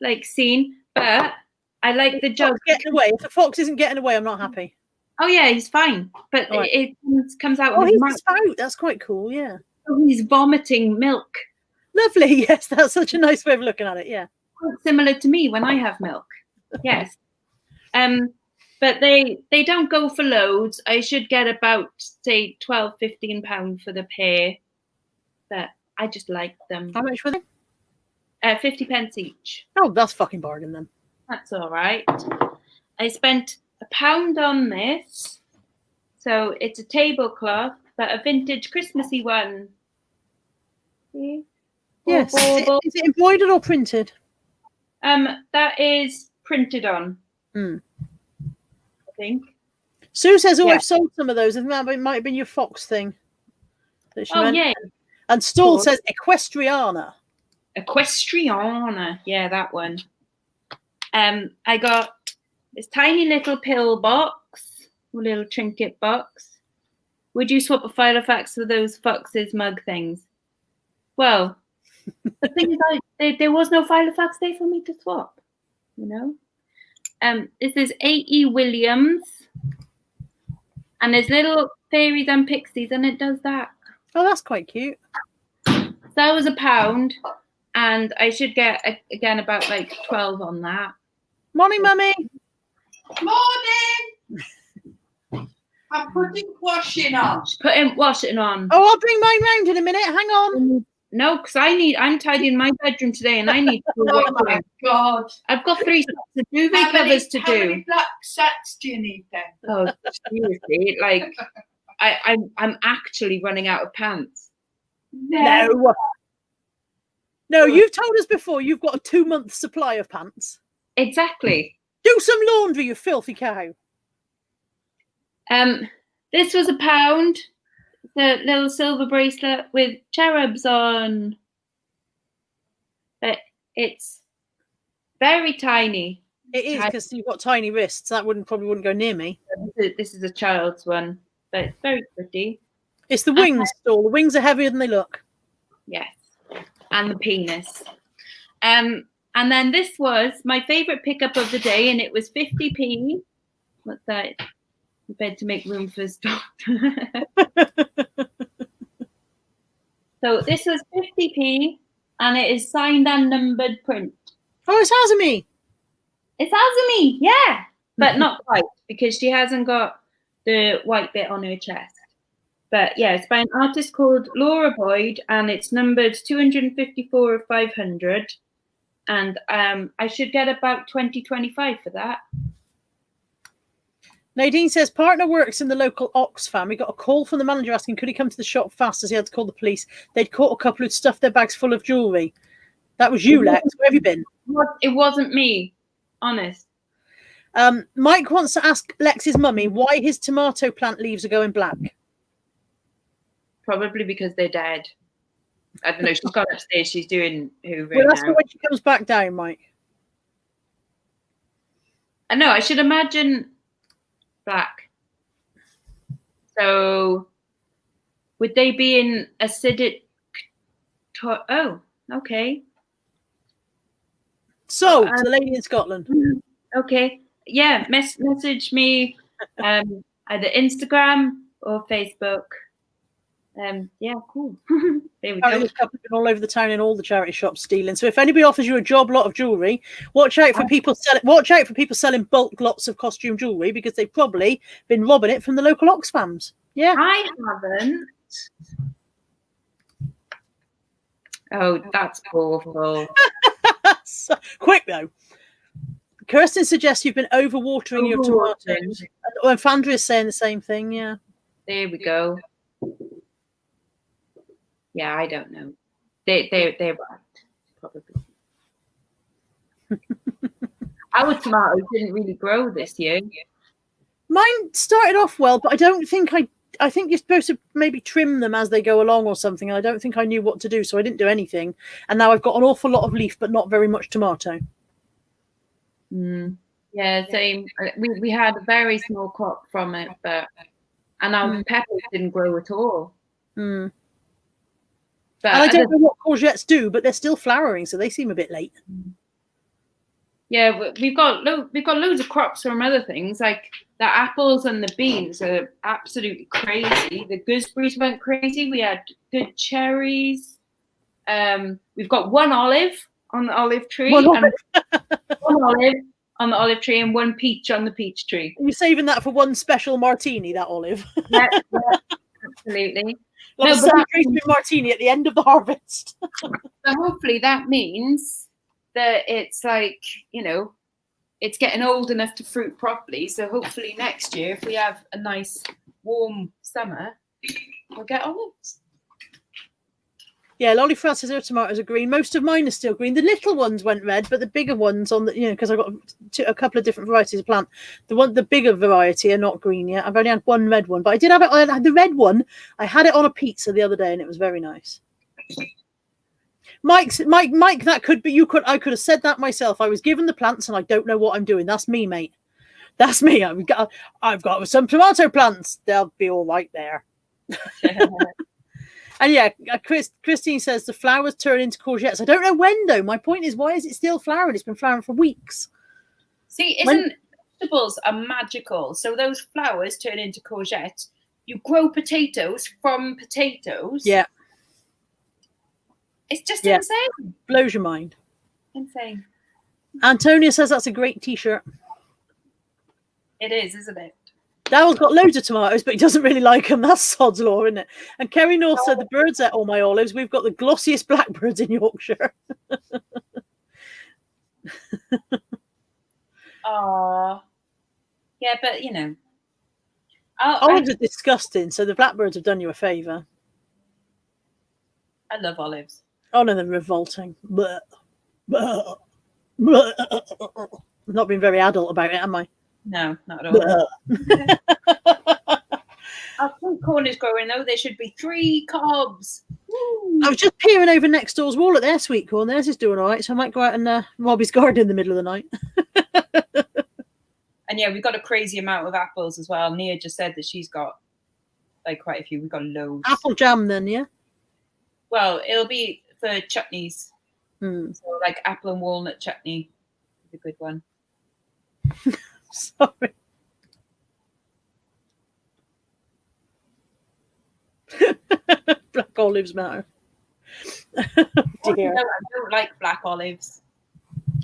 [SPEAKER 1] like scene, but I like the jug.
[SPEAKER 2] Getting away. If the fox isn't getting away, I'm not happy.
[SPEAKER 1] Oh yeah, he's fine, but
[SPEAKER 2] right.
[SPEAKER 1] it comes out.
[SPEAKER 2] Oh,
[SPEAKER 1] with
[SPEAKER 2] he's
[SPEAKER 1] his
[SPEAKER 2] a spout. That's quite cool. Yeah.
[SPEAKER 1] Oh, he's vomiting milk.
[SPEAKER 2] Lovely. Yes, that's such a nice way of looking at it. Yeah.
[SPEAKER 1] Similar to me when I have milk. Yes. But they don't go for loads. I should get about say £12-15 for the pair, but I just like them.
[SPEAKER 2] How much were they?
[SPEAKER 1] 50p each.
[SPEAKER 2] Oh, that's fucking bargain then.
[SPEAKER 1] That's all right. I spent £1 on this, so it's a tablecloth, but a vintage Christmassy one. See?
[SPEAKER 2] Yes. Is it embroidered or printed?
[SPEAKER 1] That is printed on. I think.
[SPEAKER 2] Sue says, "Oh, I've sold some of those. I think that might have been your fox thing."
[SPEAKER 1] Yeah.
[SPEAKER 2] And Stall says Equestriana.
[SPEAKER 1] Equestriana, yeah, that one. I got this tiny little pill box, a little trinket box. Would you swap a Filofax for those foxes mug things? Well, the thing is, there was no Filofax there for me to swap, you know. This is A.E. Williams, and there's little fairies and pixies, and it does that.
[SPEAKER 2] Oh, that's quite cute.
[SPEAKER 1] So that was £1, and I should get again about like 12 on that.
[SPEAKER 2] Morning, mummy.
[SPEAKER 3] Morning. I'm putting washing on.
[SPEAKER 1] She's putting washing on.
[SPEAKER 2] Oh, I'll bring mine round in a minute. Hang on.
[SPEAKER 1] No, because I'm tidying my bedroom today, and I need to.
[SPEAKER 3] Oh my God!
[SPEAKER 1] I've got 3 sets of duvet covers to do.
[SPEAKER 3] How many black sets do you need then?
[SPEAKER 1] Oh, seriously! Like, I'm actually running out of pants.
[SPEAKER 2] No, you've told us before you've got a 2-month supply of pants.
[SPEAKER 1] Exactly.
[SPEAKER 2] Do some laundry, you filthy cow.
[SPEAKER 1] This was £1. The little silver bracelet with cherubs on. But it's very tiny.
[SPEAKER 2] It is, because you've got tiny wrists. That probably wouldn't go near me.
[SPEAKER 1] This is a child's one, but it's very pretty.
[SPEAKER 2] It's the wings, Stall. The wings are heavier than they look.
[SPEAKER 1] Yes, and the penis. And then this was my favourite pickup of the day, and it was 50p. What's that? Bed to make room for stuff. So this was 50p, and it is signed and numbered print.
[SPEAKER 2] Oh, it's Azumi.
[SPEAKER 1] It's Azumi, yeah, but not quite, because she hasn't got the white bit on her chest. But yeah, it's by an artist called Laura Boyd, and it's numbered 254 of 500. And I should get about 20-25 for that.
[SPEAKER 2] Nadine says partner works in the local Oxfam. He got a call from the manager asking could he come to the shop fast as he had to call the police. They'd caught a couple who'd stuffed their bags full of jewellery. That was you, Lex. Where have you been?
[SPEAKER 1] It wasn't me, honest.
[SPEAKER 2] Mike wants to ask Lex's mummy why his tomato plant leaves are going black.
[SPEAKER 1] Probably because they're dead. I don't know. She's gone upstairs. She's doing hoovering
[SPEAKER 2] Well, that's
[SPEAKER 1] now.
[SPEAKER 2] when she comes back down, Mike.
[SPEAKER 1] I know. I should imagine black. So, would they be in acidic? Oh, okay.
[SPEAKER 2] So, to the lady in Scotland.
[SPEAKER 1] Okay. Yeah. Message me either Instagram or Facebook. Yeah, cool. There we go.
[SPEAKER 2] This couple been all over the town in all the charity shops stealing. So if anybody offers you a job lot of jewellery, watch out for people selling bulk lots of costume jewellery because they've probably been robbing it from the local Oxfams. Yeah.
[SPEAKER 1] I haven't. Oh, that's awful.
[SPEAKER 2] So, quick though. Kirsten suggests you've been overwatering your tomatoes. And Fandra is saying the same thing, yeah.
[SPEAKER 1] There we go. Yeah, I don't know. They're right, probably. Our tomatoes didn't really grow this year.
[SPEAKER 2] Mine started off well, but I think you're supposed to maybe trim them as they go along or something. I don't think I knew what to do, so I didn't do anything. And now I've got an awful lot of leaf, but not very much tomato.
[SPEAKER 1] Yeah, same. We had a very small crop from it, and our peppers didn't grow at all. But
[SPEAKER 2] And I don't know what courgettes do, but they're still flowering, so they seem a bit late.
[SPEAKER 1] Yeah, we've got loads of crops from other things, like the apples and the beans are absolutely crazy. The gooseberries went crazy. We had good cherries. We've got one olive on the olive tree, and one olive on the olive tree, and one peach on the peach tree.
[SPEAKER 2] Are you saving that for one special martini? That olive?
[SPEAKER 1] Yeah, absolutely.
[SPEAKER 2] Like a celebratory martini at the end of the harvest.
[SPEAKER 1] So hopefully that means that it's like, it's getting old enough to fruit properly. So hopefully next year, if we have a nice warm summer, we'll get olives.
[SPEAKER 2] Yeah, Lolly Fraz says her tomatoes are green. Most of mine are still green. The little ones went red, but the bigger ones because I've got a couple of different varieties of plant. The bigger variety are not green yet. I've only had one red one, but I did have it. I had the red one. I had it on a pizza the other day, and it was very nice. Mike, that could be I could have said that myself. I was given the plants, and I don't know what I'm doing. That's me, mate. That's me. I've got some tomato plants. They'll be all right there. And yeah, Christine says the flowers turn into courgettes. I don't know when though. My point is, why is it still flowering? It's been flowering for weeks.
[SPEAKER 1] See, vegetables are magical. So those flowers turn into courgettes. You grow potatoes from potatoes.
[SPEAKER 2] Yeah.
[SPEAKER 1] It's just insane.
[SPEAKER 2] Blows your mind.
[SPEAKER 1] Insane.
[SPEAKER 2] Antonia says that's a great t-shirt.
[SPEAKER 1] It is, isn't it?
[SPEAKER 2] Daryl's got loads of tomatoes, but he doesn't really like them. That's sod's law, isn't it? And Kerry North said the birds ate all my olives. We've got the glossiest blackbirds in Yorkshire.
[SPEAKER 1] Oh, yeah, but
[SPEAKER 2] olives are disgusting. So the blackbirds have done you a favour.
[SPEAKER 1] I love olives.
[SPEAKER 2] Oh no, they're revolting. Blech. Blech. Blech. I've not been very adult about it, am I?
[SPEAKER 1] No, not at all. Our sweet corn is growing though. There should be 3 cobs. Woo.
[SPEAKER 2] I was just peering over next door's wall at their sweet corn. Theirs is doing all right, so I might go out and rob his garden in the middle of the night.
[SPEAKER 1] And yeah, we've got a crazy amount of apples as well. Nia just said that she's got like quite a few. We've got loads.
[SPEAKER 2] Apple jam then, yeah?
[SPEAKER 1] Well, it'll be for chutneys.
[SPEAKER 2] So
[SPEAKER 1] like apple and walnut chutney is a good one.
[SPEAKER 2] Sorry. Black olives matter. Dear.
[SPEAKER 1] I don't like black olives.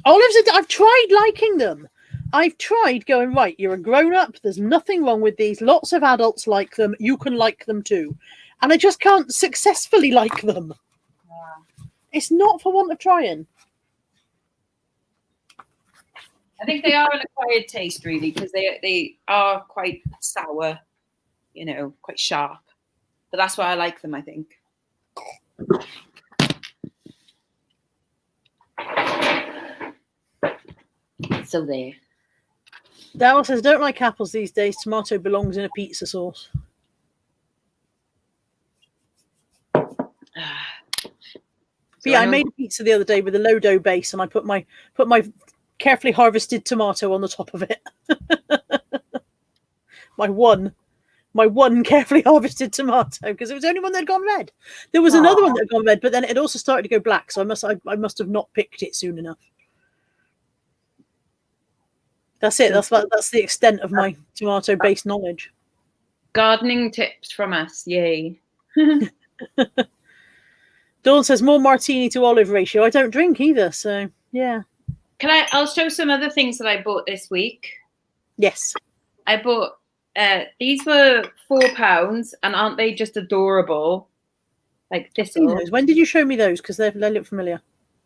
[SPEAKER 2] Olives, I've tried liking them. I've tried going, right, you're a grown-up, there's nothing wrong with these. Lots of adults like them. You can like them too. And I just can't successfully like them.
[SPEAKER 1] Yeah.
[SPEAKER 2] It's not for want of trying.
[SPEAKER 1] I think they are an acquired taste, really, because they are quite sour, you know, quite sharp. But that's why I like them, I think. So there.
[SPEAKER 2] Daryl says, don't like apples these days. Tomato belongs in a pizza sauce.
[SPEAKER 1] So
[SPEAKER 2] yeah, I made a pizza the other day with a low dough base, and I put my carefully harvested tomato on the top of it. my one carefully harvested tomato, because it was the only one that had gone red. There was another one that had gone red, but then it had also started to go black, so I must have not picked it soon enough. That's it. That's the extent of my tomato-based knowledge.
[SPEAKER 1] Gardening tips from us, yay.
[SPEAKER 2] Dawn says more martini to olive ratio. I don't drink either, so yeah.
[SPEAKER 1] I'll show some other things that I bought this week.
[SPEAKER 2] Yes.
[SPEAKER 1] I bought these were £4, and aren't they just adorable? Like thistle.
[SPEAKER 2] When did you show me those? Because they look familiar.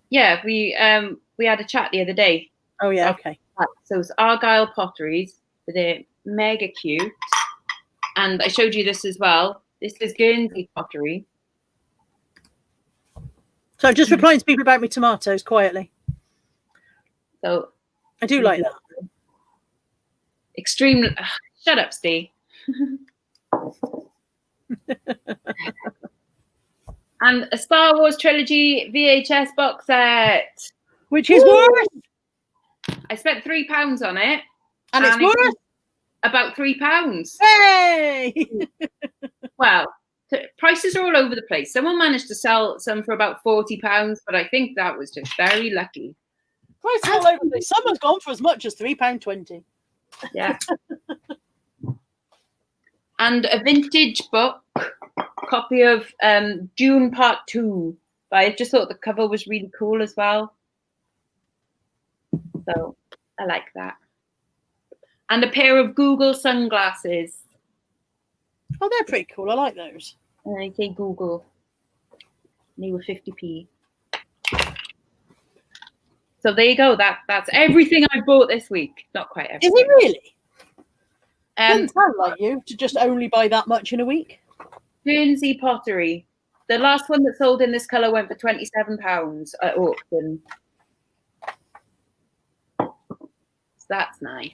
[SPEAKER 1] Yeah, we had a chat the other day.
[SPEAKER 2] Oh yeah, okay.
[SPEAKER 1] So it's Argyle potteries. They're mega cute. And I showed you this as well. This is Guernsey pottery.
[SPEAKER 2] So just replying to people about me tomatoes quietly.
[SPEAKER 1] So
[SPEAKER 2] I do like that.
[SPEAKER 1] Extremely. Shut up, Steve. And a Star Wars trilogy VHS box set,
[SPEAKER 2] which is worth.
[SPEAKER 1] I spent £3 on it,
[SPEAKER 2] and it's worth
[SPEAKER 1] about £3.
[SPEAKER 2] Hey!
[SPEAKER 1] Well, prices are all over the place. Someone managed to sell some for about £40, but I think that was just very lucky.
[SPEAKER 2] Prices all over the place. Someone's gone for as much as £3.20.
[SPEAKER 1] Yeah. And a vintage book, copy of Dune Part 2. But I just thought the cover was really cool as well. So I like that. And a pair of Google sunglasses.
[SPEAKER 2] Oh, they're pretty cool. I like those.
[SPEAKER 1] And I say Google. And they were 50p. So there you go. That's everything I bought this week. Not quite everything.
[SPEAKER 2] Is it really? Doesn't sound like you to just only buy that much in a week.
[SPEAKER 1] Guernsey pottery. The last one that sold in this colour went for £27 at auction. So that's nice.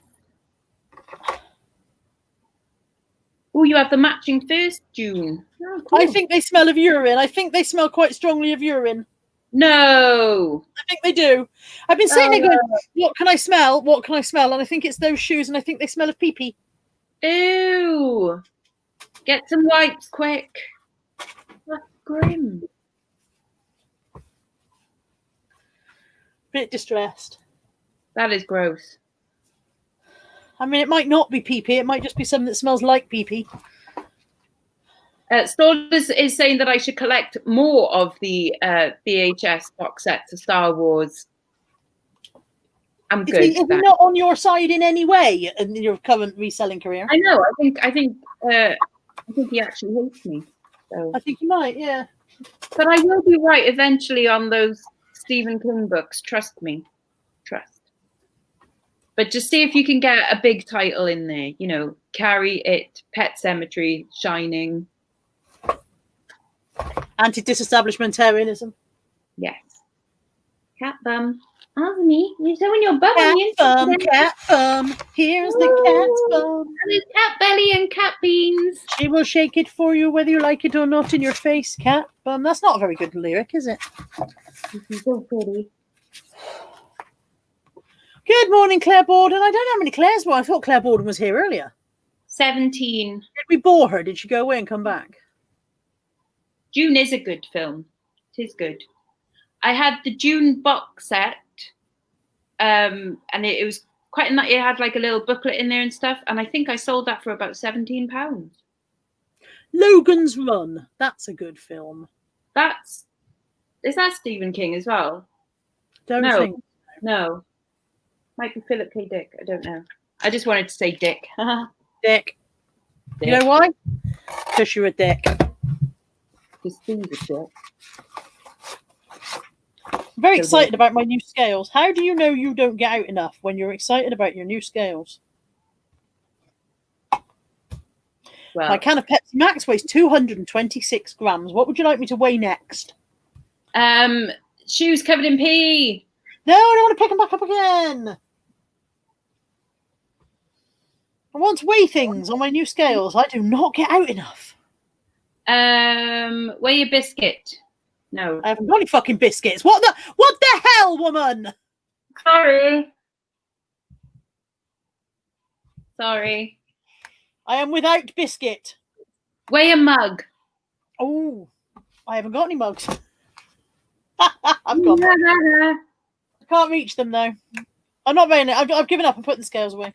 [SPEAKER 1] Oh, you have the matching first June. Oh, cool.
[SPEAKER 2] I think they smell of urine. I think they smell quite strongly of urine.
[SPEAKER 1] No.
[SPEAKER 2] I think they do. I've been sitting there going, what can I smell? What can I smell? And I think it's those shoes, and I think they smell of pee-pee.
[SPEAKER 1] Ew. Get some wipes quick. That's grim.
[SPEAKER 2] Bit distressed.
[SPEAKER 1] That is gross.
[SPEAKER 2] I mean, it might not be pee-pee. It might just be something that smells like pee-pee.
[SPEAKER 1] Stall is saying that I should collect more of the VHS box sets of Star Wars. I'm good.
[SPEAKER 2] Is he not on your side in any way in your current reselling career?
[SPEAKER 1] I know. I think he actually hates me. So.
[SPEAKER 2] I think he might. Yeah.
[SPEAKER 1] But I will be right eventually on those Stephen King books. Trust me. Trust. But just see if you can get a big title in there. You know, Carrie, It, Pet Sematary, Shining.
[SPEAKER 2] Anti-disestablishmentarianism.
[SPEAKER 1] Yes. Cat bum. Anthony, you're showing your bum.
[SPEAKER 2] Cat bum. Here's the cat's bum.
[SPEAKER 1] And there's cat belly and cat beans.
[SPEAKER 2] She will shake it for you whether you like it or not in your face, cat bum. That's not a very good lyric, is it?
[SPEAKER 1] This is so pretty.
[SPEAKER 2] Good morning, Claire Borden. I don't know how many Claires were. I thought Claire Borden was here earlier.
[SPEAKER 1] 17.
[SPEAKER 2] Did we bore her? Did she go away and come back?
[SPEAKER 1] Dune is a good film. It is good. I had the Dune box set, and it was quite nice. It had like a little booklet in there and stuff, and I think I sold that for about £17.
[SPEAKER 2] Logan's Run. That's a good film.
[SPEAKER 1] That's Is that Stephen King as well?
[SPEAKER 2] Don't
[SPEAKER 1] No.
[SPEAKER 2] think.
[SPEAKER 1] No. Might be Philip K. Dick. I don't know. I just wanted to say Dick.
[SPEAKER 2] Dick. You know why? Because you're a dick.
[SPEAKER 1] Because Steve's a dick.
[SPEAKER 2] I'm very excited about my new scales. How do you know you don't get out enough when you're excited about your new scales?
[SPEAKER 1] Well,
[SPEAKER 2] My can of Pepsi Max weighs 226 grams. What would you like me to weigh next?
[SPEAKER 1] shoes covered in pee.
[SPEAKER 2] No, I don't want to pick them back up again. I want to weigh things on my new scales. I do not get out enough.
[SPEAKER 1] Weigh your biscuit. No.
[SPEAKER 2] I haven't got any fucking biscuits. What the hell, woman?
[SPEAKER 1] Sorry. Sorry.
[SPEAKER 2] I am without biscuit.
[SPEAKER 1] Weigh a mug.
[SPEAKER 2] Oh, I haven't got any mugs. I've got them. I can't reach them though. I'm not weighing it. I've given up and put the scales away.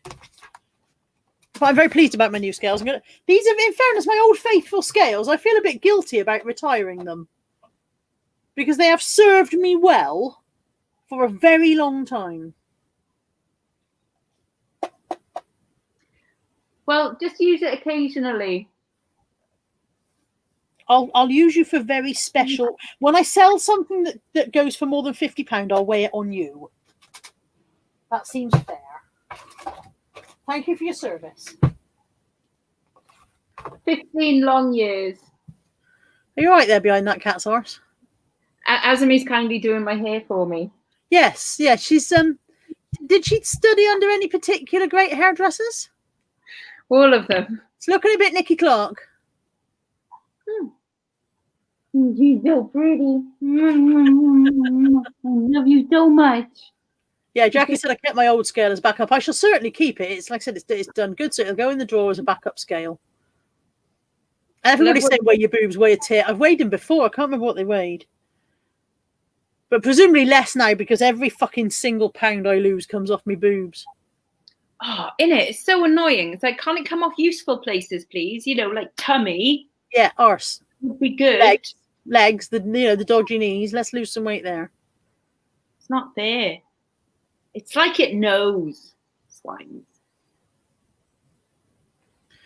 [SPEAKER 2] But I'm very pleased about my new scales. These are, in fairness, my old faithful scales. I feel a bit guilty about retiring them because they have served me well for a very long time.
[SPEAKER 1] Well, just use it occasionally.
[SPEAKER 2] I'll use you for very special. When I sell something that goes for more than £50, I'll weigh it on you. That seems fair. Thank you for your service.
[SPEAKER 1] 15 long years.
[SPEAKER 2] Are you all right there behind that cat's arse?
[SPEAKER 1] Azami's kindly doing my hair for me.
[SPEAKER 2] Yes, yeah. She's Did she study under any particular great hairdressers?
[SPEAKER 1] All of them.
[SPEAKER 2] It's looking a bit Nicky Clark.
[SPEAKER 1] You're so pretty. I love you so much.
[SPEAKER 2] Yeah, Jackie said I kept my old scale as backup. I shall certainly keep it. It's like I said, it's done good, so it'll go in the drawer as a backup scale. Everybody's saying weigh your boobs, weigh a tit. I've weighed them before. I can't remember what they weighed. But presumably less now because every fucking single pound I lose comes off my boobs.
[SPEAKER 1] Oh, it's so annoying. It's like, can't it come off useful places, please? You know, like tummy.
[SPEAKER 2] Yeah, arse.
[SPEAKER 1] Would be good.
[SPEAKER 2] Legs, the dodgy knees. Let's lose some weight there.
[SPEAKER 1] It's not there. It's like it knows. Swines.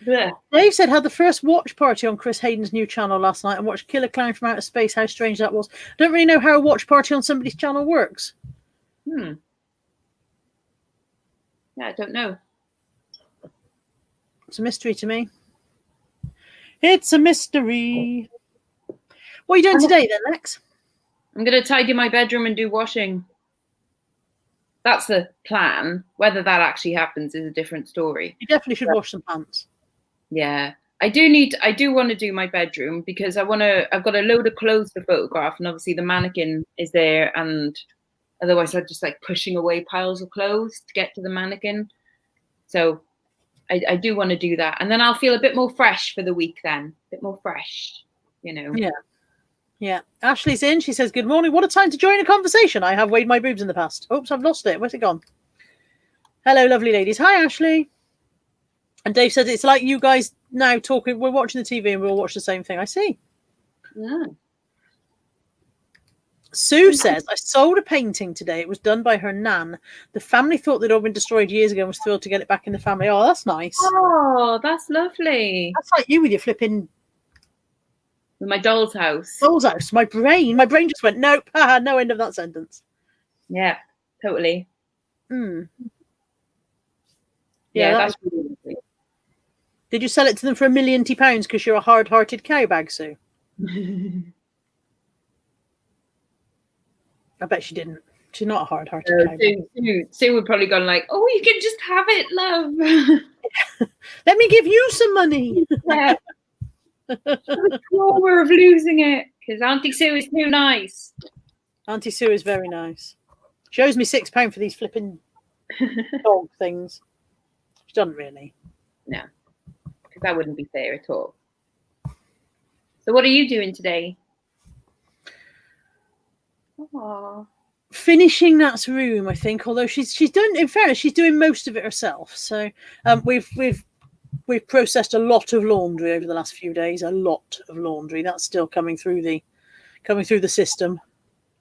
[SPEAKER 1] Blech.
[SPEAKER 2] Dave said had the first watch party on Chris Hayden's new channel last night and watched Killer Clown from Outer Space. How strange that was. I don't really know how a watch party on somebody's channel works.
[SPEAKER 1] Yeah, I don't know.
[SPEAKER 2] It's a mystery to me. It's a mystery. What are you doing today then, Lex?
[SPEAKER 1] I'm going to tidy my bedroom and do washing. That's the plan. Whether that actually happens is a different story.
[SPEAKER 2] You definitely should wash some pants.
[SPEAKER 1] Yeah. I do want to do my bedroom because I've got a load of clothes to photograph and obviously the mannequin is there and otherwise I'm just like pushing away piles of clothes to get to the mannequin. So I do want to do that. And then I'll feel a bit more fresh for the week then. A bit more fresh, you know.
[SPEAKER 2] Yeah. Yeah. Ashley's in. She says, good morning. What a time to join a conversation. I have weighed my boobs in the past. Oops, I've lost it. Where's it gone? Hello, lovely ladies. Hi, Ashley. And Dave says, it's like you guys now talking. We're watching the TV and we'll watch the same thing. I see.
[SPEAKER 1] Yeah.
[SPEAKER 2] Sue says, I sold a painting today. It was done by her nan. The family thought they'd all been destroyed years ago and was thrilled to get it back in the family. Oh, that's nice.
[SPEAKER 1] Oh, that's lovely.
[SPEAKER 2] That's like you with your flipping...
[SPEAKER 1] With my doll's house.
[SPEAKER 2] Doll's house. My brain just went, nope. No end of that sentence.
[SPEAKER 1] Yeah, totally.
[SPEAKER 2] Yeah,
[SPEAKER 1] that's really lovely.
[SPEAKER 2] Did you sell it to them for £1 million because you're a hard-hearted cowbag, Sue? I bet she didn't. She's not a hard-hearted cowbag.
[SPEAKER 1] Sue would probably gone like, oh, you can just have it, love.
[SPEAKER 2] Let me give you some money.
[SPEAKER 1] Yeah. The trauma of losing it because Auntie Sue is too nice.
[SPEAKER 2] Auntie Sue is very nice. She owes me £6 for these flipping dog things. She doesn't really.
[SPEAKER 1] No, because that wouldn't be fair at all. So what are you doing today? Aww.
[SPEAKER 2] Finishing Nat's room, I think. Although she's done, in fairness, she's doing most of it herself. So we've processed a lot of laundry over the last few days. A lot of laundry that's still coming through the system.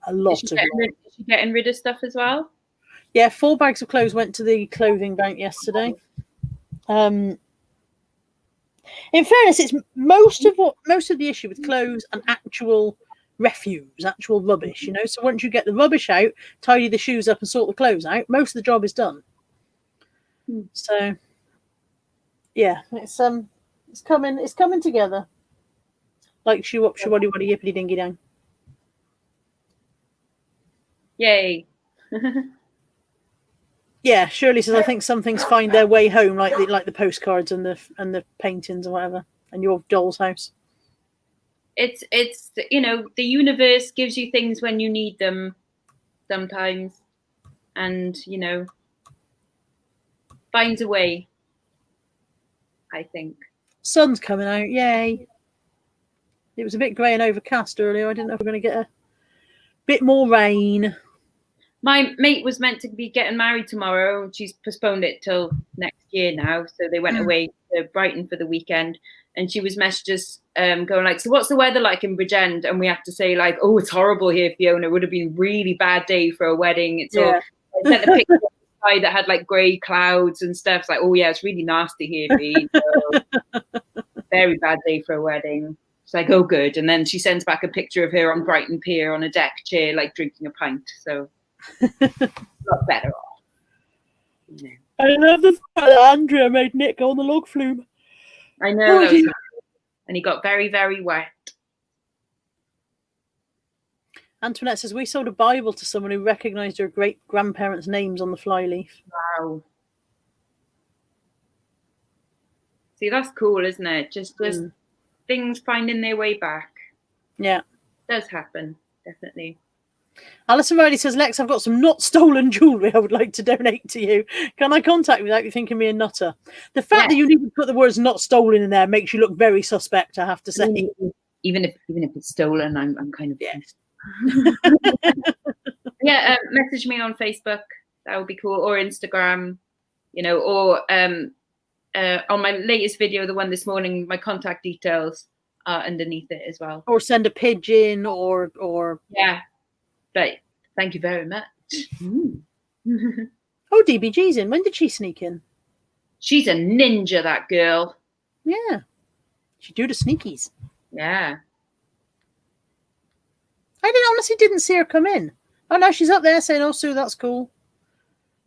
[SPEAKER 2] A lot of laundry.
[SPEAKER 1] Is she getting rid of stuff as well?
[SPEAKER 2] Yeah, 4 bags of clothes went to the clothing bank yesterday. In fairness, it's most of the issue with clothes and actual refuse, actual rubbish. So once you get the rubbish out, tidy the shoes up, and sort the clothes out, most of the job is done. So, yeah, it's coming together. Like shoe up, waddy yippity dingy dang.
[SPEAKER 1] Yay!
[SPEAKER 2] Yeah, Shirley says I think some things find their way home, like the postcards and the paintings or whatever, and your doll's house.
[SPEAKER 1] It's the universe gives you things when you need them sometimes, and finds a way, I think.
[SPEAKER 2] Sun's coming out, yay. It was a bit grey and overcast earlier. I didn't know if we were going to get a bit more rain.
[SPEAKER 1] My mate was meant to be getting married tomorrow. She's postponed it till next year now. So they went away to Brighton for the weekend. And she was messages going like, so what's the weather like in Bridgend? And we have to say like, oh, it's horrible here, Fiona. It would have been a really bad day for a wedding. It's all, I sent a picture of the sky that had like grey clouds and stuff. It's like, oh yeah, it's really nasty here, Fee. So, very bad day for a wedding. It's like, oh good. And then she sends back a picture of her on Brighton Pier on a deck chair, like drinking a pint. So not better off.
[SPEAKER 2] I love the fact that Andrea made Nick go on the log flume.
[SPEAKER 1] I know. And he got very, very wet.
[SPEAKER 2] Antoinette says we sold a Bible to someone who recognised her great grandparents' names on the flyleaf.
[SPEAKER 1] Wow. See, that's cool, isn't it? Just things finding their way back.
[SPEAKER 2] Yeah.
[SPEAKER 1] It does happen, definitely.
[SPEAKER 2] Alison Riley says, Lex, I've got some not stolen jewellery I would like to donate to you. Can I contact you without you thinking me a nutter? The fact that you need to put the words not stolen in there makes you look very suspect, I have to say.
[SPEAKER 1] Even if it's stolen, I'm kind of pissed. Message me on Facebook. That would be cool. Or Instagram, or on my latest video, the one this morning, my contact details are underneath it as well.
[SPEAKER 2] Or send a pigeon or
[SPEAKER 1] yeah. But thank you very much.
[SPEAKER 2] Oh, DBG's in. When did she sneak in?
[SPEAKER 1] She's a ninja, that girl.
[SPEAKER 2] Yeah. She do the sneakies.
[SPEAKER 1] Yeah.
[SPEAKER 2] I honestly didn't see her come in. Oh, no, she's up there saying, oh, Sue, that's cool.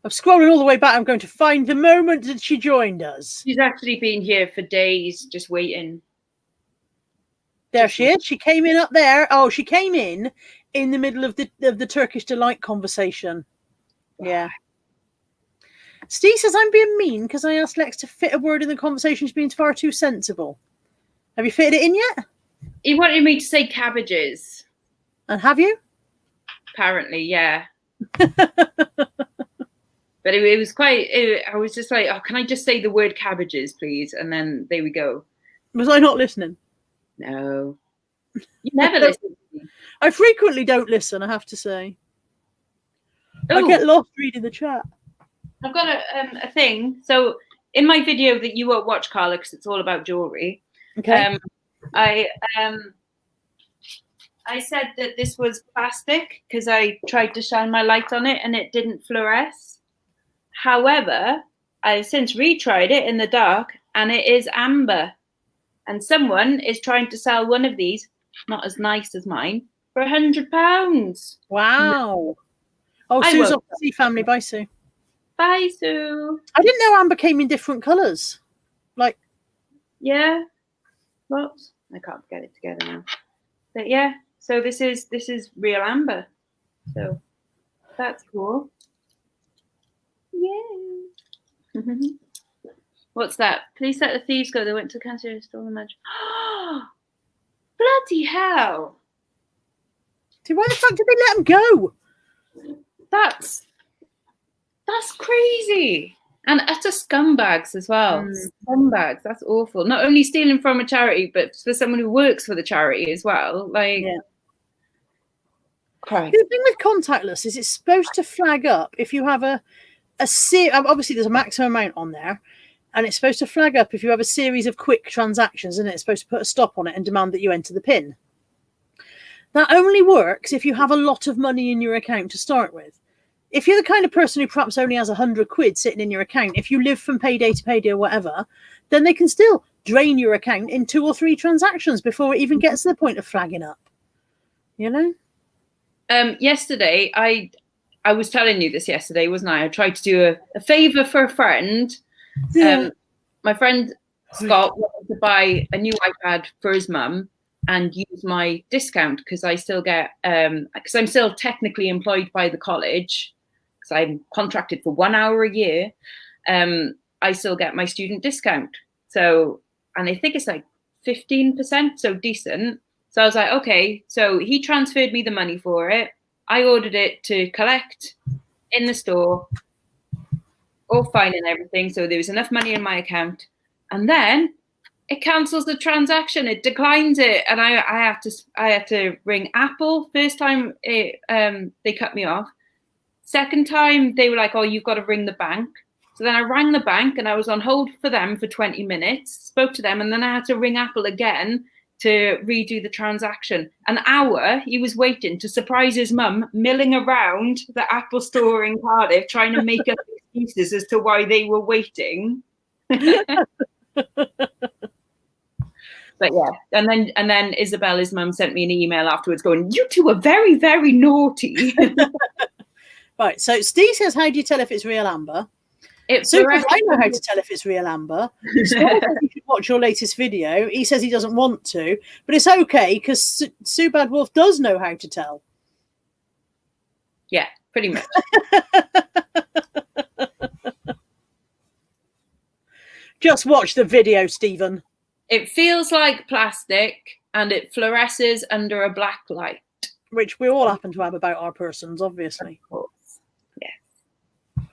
[SPEAKER 2] I'm scrolling all the way back. I'm going to find the moment that she joined us.
[SPEAKER 1] She's actually been here for days, just waiting.
[SPEAKER 2] There she is. She came in up there. Oh, she came in the middle of the Turkish Delight conversation. Yeah. Steve says, I'm being mean because I asked Lex to fit a word in the conversation. She's being far too sensible. Have you fitted it in yet?
[SPEAKER 1] He wanted me to say cabbages.
[SPEAKER 2] And have you?
[SPEAKER 1] Apparently, yeah. But it was quite, I was just like, oh, can I just say the word cabbages, please? And then there we go.
[SPEAKER 2] Was I not listening?
[SPEAKER 1] No. You never listen to me.
[SPEAKER 2] I frequently don't listen, I have to say.
[SPEAKER 1] Ooh.
[SPEAKER 2] I get lost reading the chat.
[SPEAKER 1] I've got a thing. So in my video that you won't watch, Carla, because it's all about jewelry.
[SPEAKER 2] Okay.
[SPEAKER 1] I said that this was plastic because I tried to shine my light on it and it didn't fluoresce. However, I've since retried it in the dark and it is amber. And someone is trying to sell one of these, not as nice as mine, for £100.
[SPEAKER 2] Wow. Oh, Sue's off to see family. Bye, Sue.
[SPEAKER 1] Bye, Sue.
[SPEAKER 2] I didn't know amber came in different colours. Like,
[SPEAKER 1] yeah. Whoops. I can't get it together now. But yeah, so this is real amber. So that's cool. Yeah. What's that? Please let the thieves go. They went to the cancer and stole the magic. Bloody hell.
[SPEAKER 2] See, why the fuck did they let them go?
[SPEAKER 1] That's crazy. And utter scumbags as well. Scumbags. That's awful. Not only stealing from a charity, but for someone who works for the charity as well. Like,
[SPEAKER 2] yeah.
[SPEAKER 1] Christ.
[SPEAKER 2] The thing with contactless is it's supposed to flag up if you have obviously there's a maximum amount on there, and it's supposed to flag up if you have a series of quick transactions, and it's supposed to put a stop on it and demand that you enter the PIN. That only works if you have a lot of money in your account to start with. If you're the kind of person who perhaps only has 100 quid sitting in your account, if you live from payday to payday or whatever, then they can still drain your account in 2 or 3 transactions before it even gets to the point of flagging up. You know?
[SPEAKER 1] Yesterday, I was telling you this yesterday, wasn't I? I tried to do a favour for a friend.
[SPEAKER 2] Yeah.
[SPEAKER 1] My friend Scott wanted to buy a new iPad for his mum and use my discount because I still get, because I'm still technically employed by the college, because I'm contracted for 1 hour a year. I still get my student discount. So, and I think it's like 15%, so decent. So I was like, okay. So he transferred me the money for it. I ordered it to collect in the store, all fine and everything. So there was enough money in my account. And then it cancels the transaction. It declines it. And I had to ring Apple. First time they cut me off. Second time they were like, oh, you've got to ring the bank. So then I rang the bank and I was on hold for them for 20 minutes, spoke to them, and then I had to ring Apple again to redo the transaction. An hour he was waiting to surprise his mum, milling around the Apple store in Cardiff, trying to make up excuses as to why they were waiting. But yeah, and then Isabel, his mum, sent me an email afterwards going, you two are very, very naughty.
[SPEAKER 2] Right, so Steve says, how do you tell if it's real amber? So I know how to tell if it's real amber. Scott says you should watch your latest video. He says he doesn't want to, but it's okay because Subad Wolf does know how to tell.
[SPEAKER 1] Yeah, pretty much.
[SPEAKER 2] Just watch the video, Stephen.
[SPEAKER 1] It feels like plastic and it fluoresces under a black light.
[SPEAKER 2] Which we all happen to have about our persons, obviously.
[SPEAKER 1] Of course. Yes.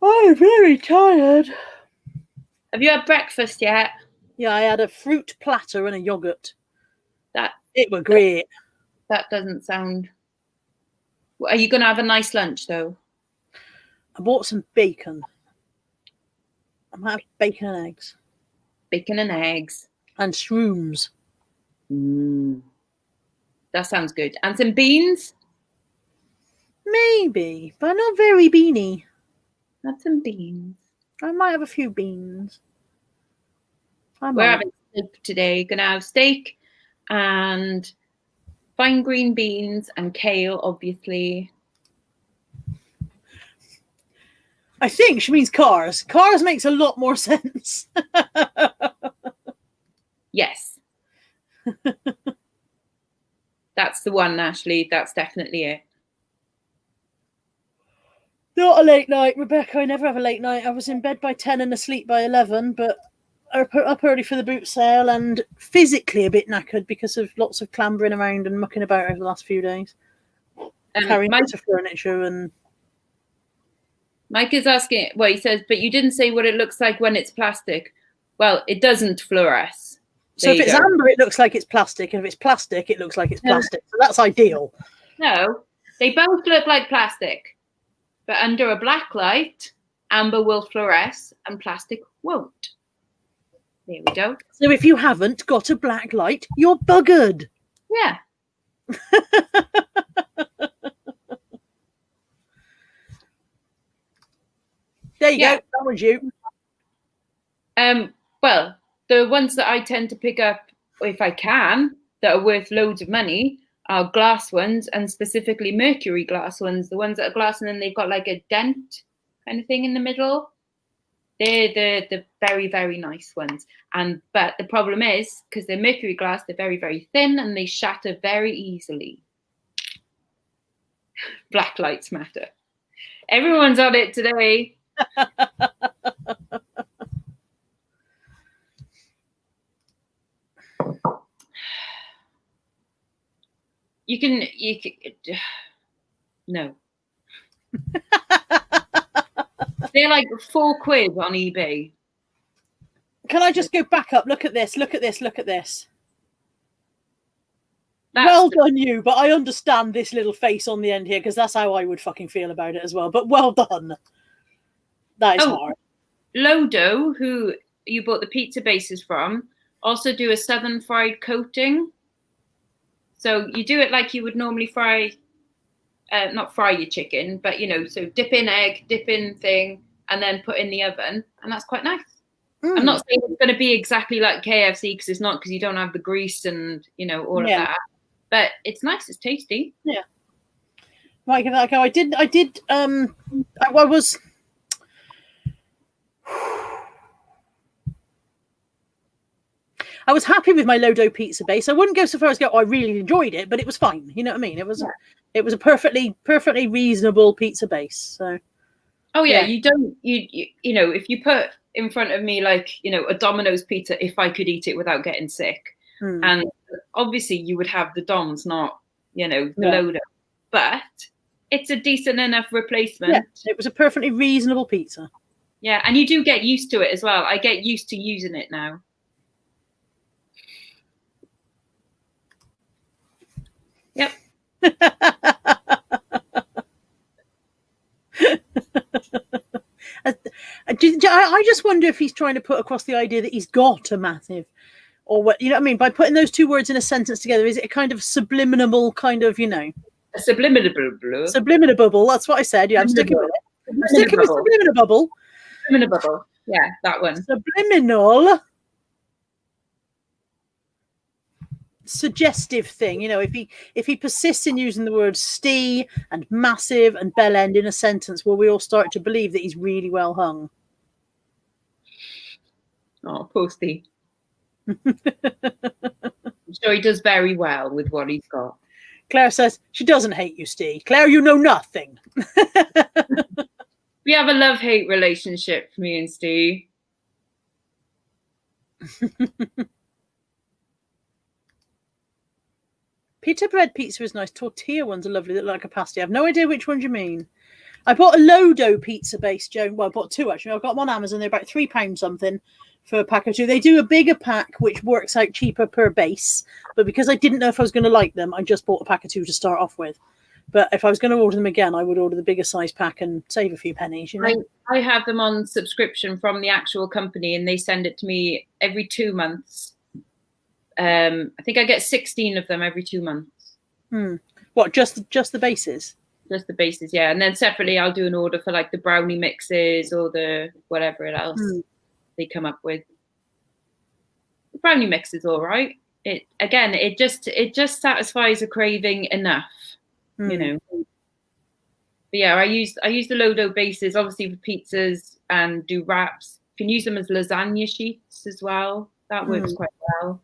[SPEAKER 2] I'm very tired.
[SPEAKER 1] Have you had breakfast yet?
[SPEAKER 2] Yeah, I had a fruit platter and a yogurt.
[SPEAKER 1] It
[SPEAKER 2] were great.
[SPEAKER 1] That doesn't sound... Are you going to have a nice lunch, though?
[SPEAKER 2] I bought some bacon. I might have bacon and eggs.
[SPEAKER 1] Bacon and eggs.
[SPEAKER 2] And shrooms.
[SPEAKER 1] That sounds good. And some beans?
[SPEAKER 2] Maybe, but not very beany.
[SPEAKER 1] Have some beans.
[SPEAKER 2] I might have a few beans.
[SPEAKER 1] We're having steak today. Gonna have steak and fine green beans and kale, obviously.
[SPEAKER 2] I think she means cars. Cars makes a lot more sense.
[SPEAKER 1] Yes. That's the one, Ashley. That's definitely it.
[SPEAKER 2] Not a late night, Rebecca. I never have a late night. I was in bed by 10 and asleep by 11, but up early for the boot sale and physically a bit knackered because of lots of clambering around and mucking about over the last few days. Carrying lots of furniture and...
[SPEAKER 1] Mike is asking, well, he says, but you didn't say what it looks like when it's plastic. Well, it doesn't fluoresce.
[SPEAKER 2] So if it's amber, it looks like it's plastic. And if it's plastic, it looks like it's plastic. So that's ideal.
[SPEAKER 1] No, they both look like plastic. But under a black light, amber will fluoresce and plastic won't. There we go.
[SPEAKER 2] So if you haven't got a black light, you're buggered.
[SPEAKER 1] Yeah.
[SPEAKER 2] There you go. That was you.
[SPEAKER 1] Well, the ones that I tend to pick up, if I can, that are worth loads of money are glass ones, and specifically mercury glass ones. The ones that are glass and then they've got like a dent kind of thing in the middle. They're the very, very nice ones. But the problem is, because they're mercury glass, they're very, very thin and they shatter very easily. Black lights matter. Everyone's on it today. You can no. They're like £4 on eBay.
[SPEAKER 2] Can I just go back up? Look at this. Look at this. Look at this.
[SPEAKER 1] Well
[SPEAKER 2] done, you. But I understand this little face on the end here because that's how I would fucking feel about it as well. But well done. That is hard.
[SPEAKER 1] Lodo, who you bought the pizza bases from, also do a southern fried coating. So you do it like you would normally fry, not fry your chicken, but so dip in egg, dip in thing, and then put in the oven, and that's quite nice. I'm not saying it's going to be exactly like KFC because it's not, because you don't have the grease and all of that, but it's nice. It's tasty.
[SPEAKER 2] Yeah. Right, give that a go. I did. I was happy with my low dough pizza base. I wouldn't go so far as go, I really enjoyed it, but it was fine. You know what I mean? It was a perfectly reasonable pizza base. So.
[SPEAKER 1] Oh yeah, you don't if you put in front of me like a Domino's pizza, if I could eat it without getting sick, and obviously you would have the Doms, not the low dough, but it's a decent enough replacement.
[SPEAKER 2] Yeah, it was a perfectly reasonable pizza.
[SPEAKER 1] Yeah, and you do get used to it as well. I get used to using it now. Yep.
[SPEAKER 2] I just wonder if he's trying to put across the idea that he's got a massive, or what, you know what I mean? By putting those two words in a sentence together, is it a kind of subliminal kind of,
[SPEAKER 1] A subliminal.
[SPEAKER 2] Subliminal bubble. That's what I said. Yeah, I'm sticking with it. I'm sticking with subliminal bubble.
[SPEAKER 1] Subliminal bubble. Yeah, that one.
[SPEAKER 2] Subliminal. Suggestive thing, if he persists in using the words "stee" and "massive" and "bell end" in a sentence, will we all start to believe that he's really well hung?
[SPEAKER 1] Oh, poor Steve. I'm sure he does very well with what he's got.
[SPEAKER 2] Claire says she doesn't hate you, Steve. Claire, you know nothing.
[SPEAKER 1] We have a love-hate relationship, me and Steve.
[SPEAKER 2] Pita bread pizza is nice. Tortilla ones are lovely. That look like a pasty. I have no idea which ones you mean. I bought a low dough pizza base, Joan. Well, I bought two actually. I got them on Amazon. They're about £3 something for a pack of two. They do a bigger pack, which works out cheaper per base. But because I didn't know if I was going to like them, I just bought a pack of two to start off with. But if I was going to order them again, I would order the bigger size pack and save a few pennies.
[SPEAKER 1] I have them on subscription from the actual company, and they send it to me every 2 months. I think I get 16 of them every 2 months.
[SPEAKER 2] What, just the bases?
[SPEAKER 1] Just the bases, yeah. And then separately, I'll do an order for like the brownie mixes or the whatever else they come up with. The brownie mix is all right. It just satisfies a craving enough, But yeah, I use the low dough bases obviously for pizzas and do wraps. You can use them as lasagna sheets as well. That works quite well.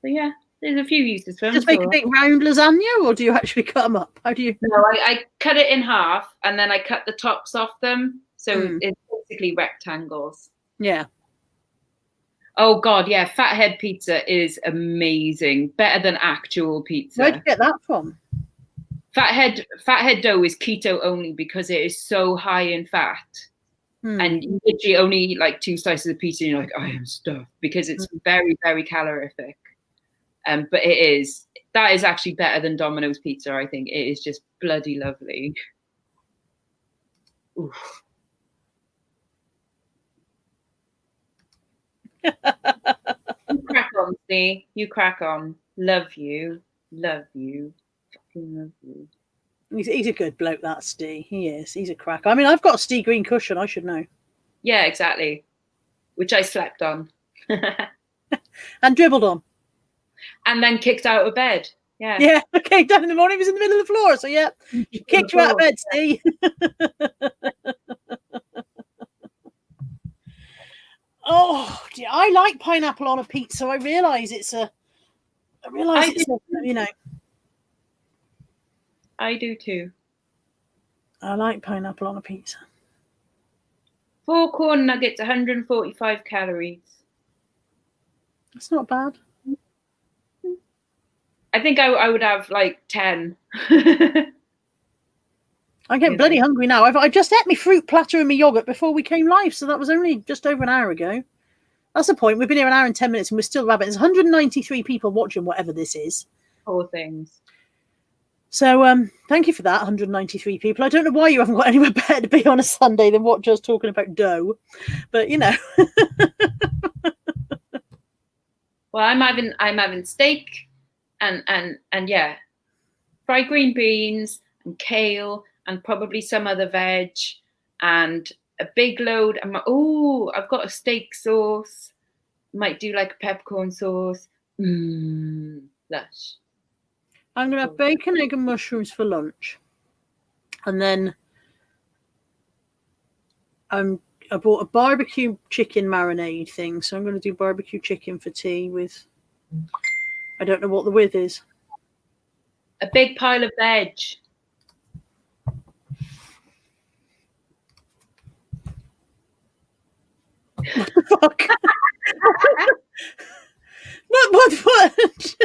[SPEAKER 1] So yeah, there's a few uses for them.
[SPEAKER 2] Just make a big round lasagna, or do you actually cut them up? How do you?
[SPEAKER 1] No, I cut it in half and then I cut the tops off them, so it's basically rectangles.
[SPEAKER 2] Yeah.
[SPEAKER 1] Oh God, yeah, fathead pizza is amazing. Better than actual pizza.
[SPEAKER 2] Where'd you get that from?
[SPEAKER 1] Fathead dough is keto only because it is so high in fat. And you literally only eat like 2 slices of pizza and you're like, I am stuffed, because it's very, very calorific. But that is actually better than Domino's pizza, I think. It is just bloody lovely. Oof. You crack on, see? You crack on. Love you. Love you. Fucking love you.
[SPEAKER 2] He's a good bloke, that Steve. He is. He's a crack. I mean, I've got a Steve green cushion. I should know.
[SPEAKER 1] Yeah, exactly. Which I slept on.
[SPEAKER 2] And dribbled on.
[SPEAKER 1] And then kicked out of bed. Yeah.
[SPEAKER 2] Yeah. Okay. Down in the morning, he was in the middle of the floor. So yeah, she kicked you out of bed, Steve. Oh, dear. I like pineapple on a pizza. I realise it's
[SPEAKER 1] I do too.
[SPEAKER 2] I like pineapple on a pizza.
[SPEAKER 1] 4 corn nuggets, 145 calories.
[SPEAKER 2] That's not bad.
[SPEAKER 1] I think I would have like 10.
[SPEAKER 2] I'm getting bloody hungry now. I just ate my fruit platter and my yogurt before we came live, so that was only just over an hour ago. That's the point. We've been here an hour and 10 minutes and we're still rabbit. There's 193 people watching whatever this is.
[SPEAKER 1] Poor things.
[SPEAKER 2] So thank you for that, 193 people. I don't know why you haven't got anywhere better to be on a Sunday than watch us talking about dough. But
[SPEAKER 1] Well, I'm having steak and yeah, fried green beans and kale and probably some other veg and a big load. I've got a steak sauce. Might do like a peppercorn sauce. Lush.
[SPEAKER 2] I'm gonna have bacon, egg, and mushrooms for lunch, and then I bought a barbecue chicken marinade thing, so I'm going to do barbecue chicken for tea with. I don't know what the with is.
[SPEAKER 1] A big pile of veg.
[SPEAKER 2] What the fuck? What?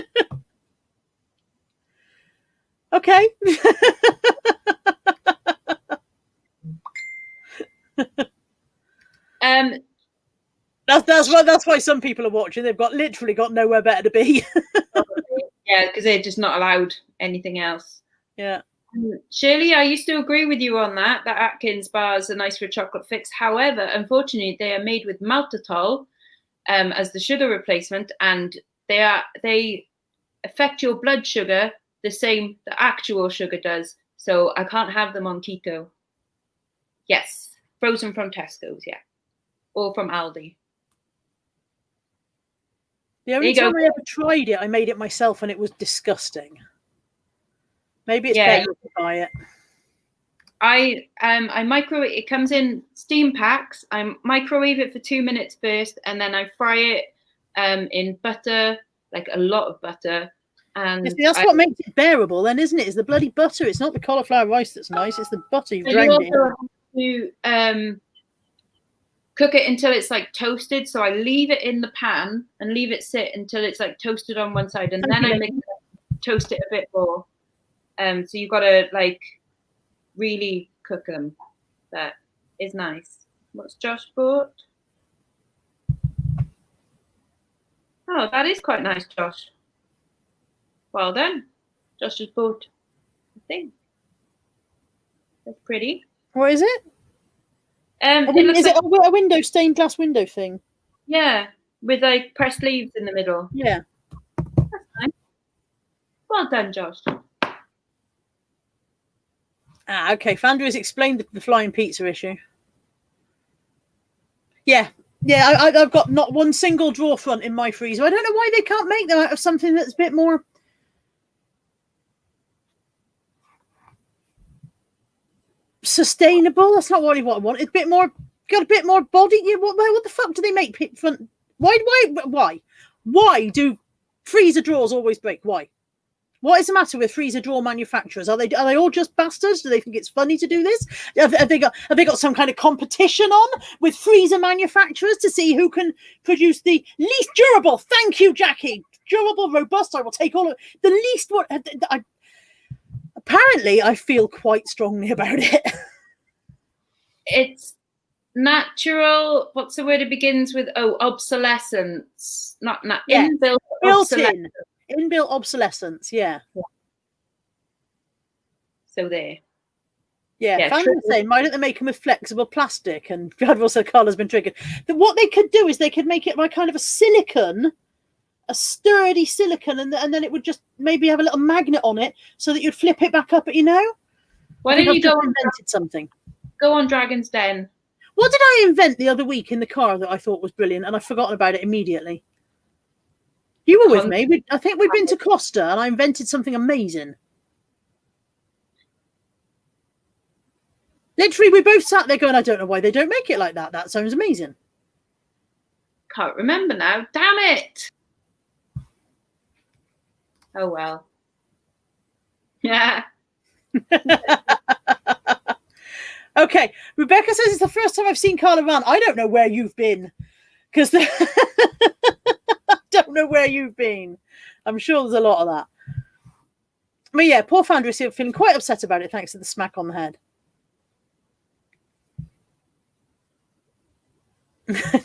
[SPEAKER 2] Okay. That's why some people are watching. They've literally got nowhere better to be.
[SPEAKER 1] Yeah, because they're just not allowed anything else.
[SPEAKER 2] Yeah.
[SPEAKER 1] Shirley, I used to agree with you on that Atkins bars are nice for a chocolate fix. However, unfortunately, they are made with maltitol as the sugar replacement, and they affect your blood sugar the same the actual sugar does. So I can't have them on keto. Yes, frozen from Tesco's, yeah, or from Aldi.
[SPEAKER 2] The only time I ever tried it, I made it myself, and it was disgusting. Maybe it's better to buy it.
[SPEAKER 1] I microwave. It comes in steam packs. I microwave it for 2 minutes first, and then I fry it in butter, like a lot of butter. And
[SPEAKER 2] see, that's what makes it bearable, then, isn't it? It's the bloody butter. It's not the cauliflower rice that's nice. It's the butter you've drowned in.
[SPEAKER 1] You to cook it until it's like toasted. So I leave it in the pan and leave it sit until it's like toasted on one side, and then I toast it a bit more. So you've got to like really cook them. That is nice. What's Josh bought? Oh, that is quite nice, Josh. Well done. Josh has bought a thing. That's pretty.
[SPEAKER 2] What is it?
[SPEAKER 1] Is
[SPEAKER 2] it a window, stained glass window thing?
[SPEAKER 1] Yeah, with like pressed leaves in the middle.
[SPEAKER 2] Yeah.
[SPEAKER 1] That's nice. Well done, Josh.
[SPEAKER 2] Okay. Fandra has explained the flying pizza issue. Yeah. I've got not one single drawer front in my freezer. I don't know why they can't make them out of something that's a bit more sustainable. That's not what I want. It's a bit more, got a bit more body. What the fuck do they make front? Why do freezer drawers always break? Why? What is the matter with freezer drawer manufacturers? Are they all just bastards? Do they think it's funny to do this? Have they got some kind of competition on with freezer manufacturers to see who can produce the least durable? Thank you, Jackie. Durable, robust. I will take all of the least one. Apparently, I feel quite strongly about it.
[SPEAKER 1] It's natural. What's the word? It begins with obsolescence. Not inbuilt obsolescence.
[SPEAKER 2] Inbuilt obsolescence, yeah.
[SPEAKER 1] So there.
[SPEAKER 2] Yeah, Fanny's saying, why don't they make them with flexible plastic? And God, also Carla's been triggered. What they could do is they could make it like kind of a silicon, a sturdy silicon, and then it would just maybe have a little magnet on it so that you'd flip it back up,
[SPEAKER 1] Why don't you
[SPEAKER 2] invented something?
[SPEAKER 1] Go on Dragon's Den.
[SPEAKER 2] What did I invent the other week in the car that I thought was brilliant, and I've forgotten about it immediately? You were with me. I think we've been to Costa, and I invented something amazing. Literally, we both sat there going, I don't know why they don't make it like that. That sounds amazing.
[SPEAKER 1] Can't remember now. Damn it. Oh, well. Yeah.
[SPEAKER 2] Okay. Rebecca says it's the first time I've seen Carla run. I don't know where you've been. Because I don't know where you've been. I'm sure there's a lot of that. But yeah, poor Fandra is feeling quite upset about it thanks to the smack on the head.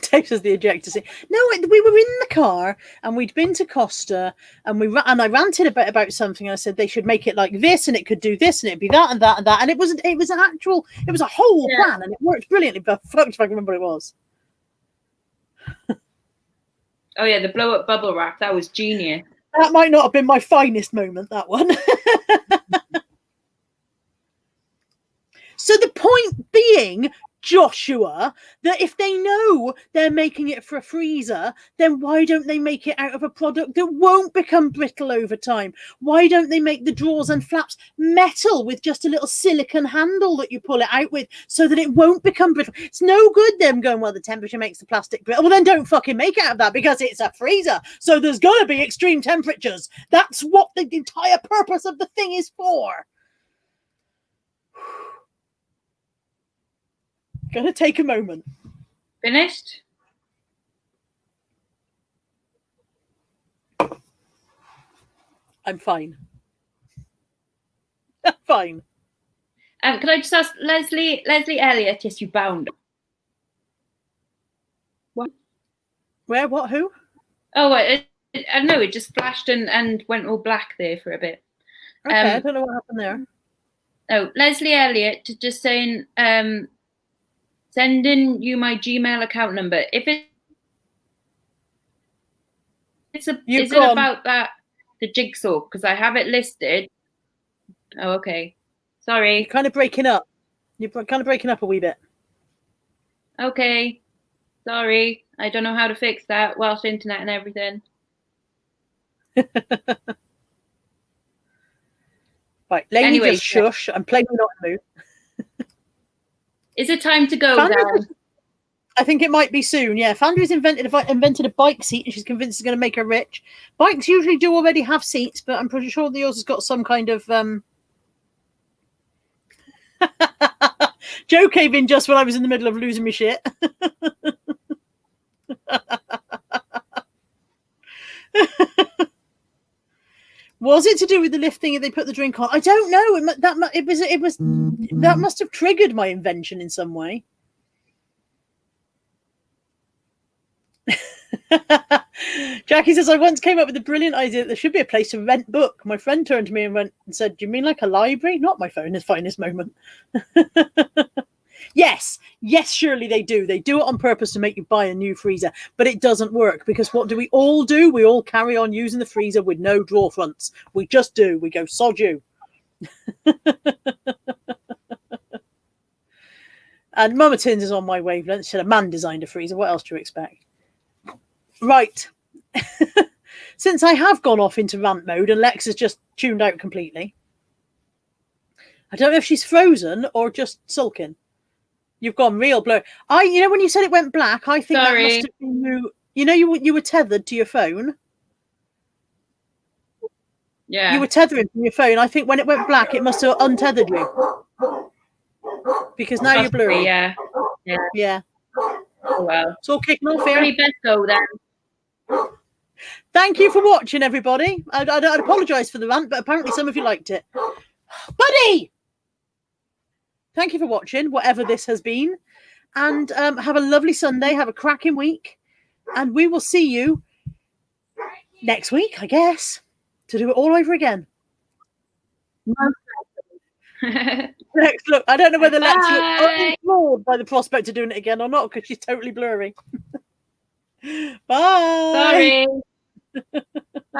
[SPEAKER 2] Takes us the ejector seat. No, we were in the car and we'd been to Costa and I ranted about something. And I said they should make it like this and it could do this and it'd be that and that and that. And it was a whole plan and it worked brilliantly. But fuck if I can remember what it was.
[SPEAKER 1] Oh yeah, the blow up bubble wrap. That was genius.
[SPEAKER 2] That might not have been my finest moment, that one. So the point being, Joshua, that if they know they're making it for a freezer, then why don't they make it out of a product that won't become brittle over time? Why don't they make the drawers and flaps metal with just a little silicone handle that you pull it out with so that it won't become brittle? It's no good them going, well, the temperature makes the plastic brittle. Well, then don't fucking make it out of that, because it's a freezer. So there's going to be extreme temperatures. That's what the entire purpose of the thing is for. Gonna take a moment.
[SPEAKER 1] Finished?
[SPEAKER 2] I'm fine. I'm fine.
[SPEAKER 1] Can I just ask Leslie Elliott? Yes, you bound. What?
[SPEAKER 2] Where? What? Who?
[SPEAKER 1] Oh, I don't know. It just flashed and went all black there for a bit.
[SPEAKER 2] Okay, I don't know what happened there.
[SPEAKER 1] Oh, Leslie Elliott just saying, sending you my Gmail account number. If is it about that the jigsaw? Because I have it listed. Oh, okay. Sorry.
[SPEAKER 2] You're kind of breaking up. You're kind of breaking up a wee bit.
[SPEAKER 1] Okay. Sorry. I don't know how to fix that. Welsh internet and everything.
[SPEAKER 2] Right, lady,
[SPEAKER 1] anyway,
[SPEAKER 2] just shush. I'm playing not in the mood.
[SPEAKER 1] Is it time to go then?
[SPEAKER 2] I think it might be soon. Yeah, Fandra's invented a bike seat, and she's convinced it's going to make her rich. Bikes usually do already have seats, but I'm pretty sure yours has got some kind of. Joe came in just when I was in the middle of losing my shit. Was it to do with the lifting and they put the drink on? I don't know. That must have triggered my invention in some way. Jackie says, I once came up with a brilliant idea that there should be a place to rent book. My friend turned to me and said, do you mean like a library? Not my finest moment. Yes, surely they do. They do it on purpose to make you buy a new freezer, but it doesn't work, because what do? We all carry on using the freezer with no drawer fronts. We just do. We go, sod you. And Mama Tins is on my wavelength. She said, a man designed a freezer. What else do you expect? Right. Since I have gone off into rant mode and Lex has just tuned out completely, I don't know if she's frozen or just sulking. You've gone real blur. You know, when you said it went black, I think that must have been you. You know, you were tethered to your phone.
[SPEAKER 1] Yeah.
[SPEAKER 2] You were tethering to your phone. I think when it went black, it must have untethered you. Because now you're blurry.
[SPEAKER 1] Yeah. Oh, well.
[SPEAKER 2] It's all kicking off here.
[SPEAKER 1] Very best go then.
[SPEAKER 2] Thank you for watching, everybody. I'd apologise for the rant, but apparently some of you liked it. Buddy! Thank you for watching, whatever this has been. And have a lovely Sunday. Have a cracking week. And we will see you next week, I guess, to do it all over again. Lex, look, I don't know whether Lex looks floored by the prospect of doing it again or not, because she's totally blurry. Bye.
[SPEAKER 1] Sorry.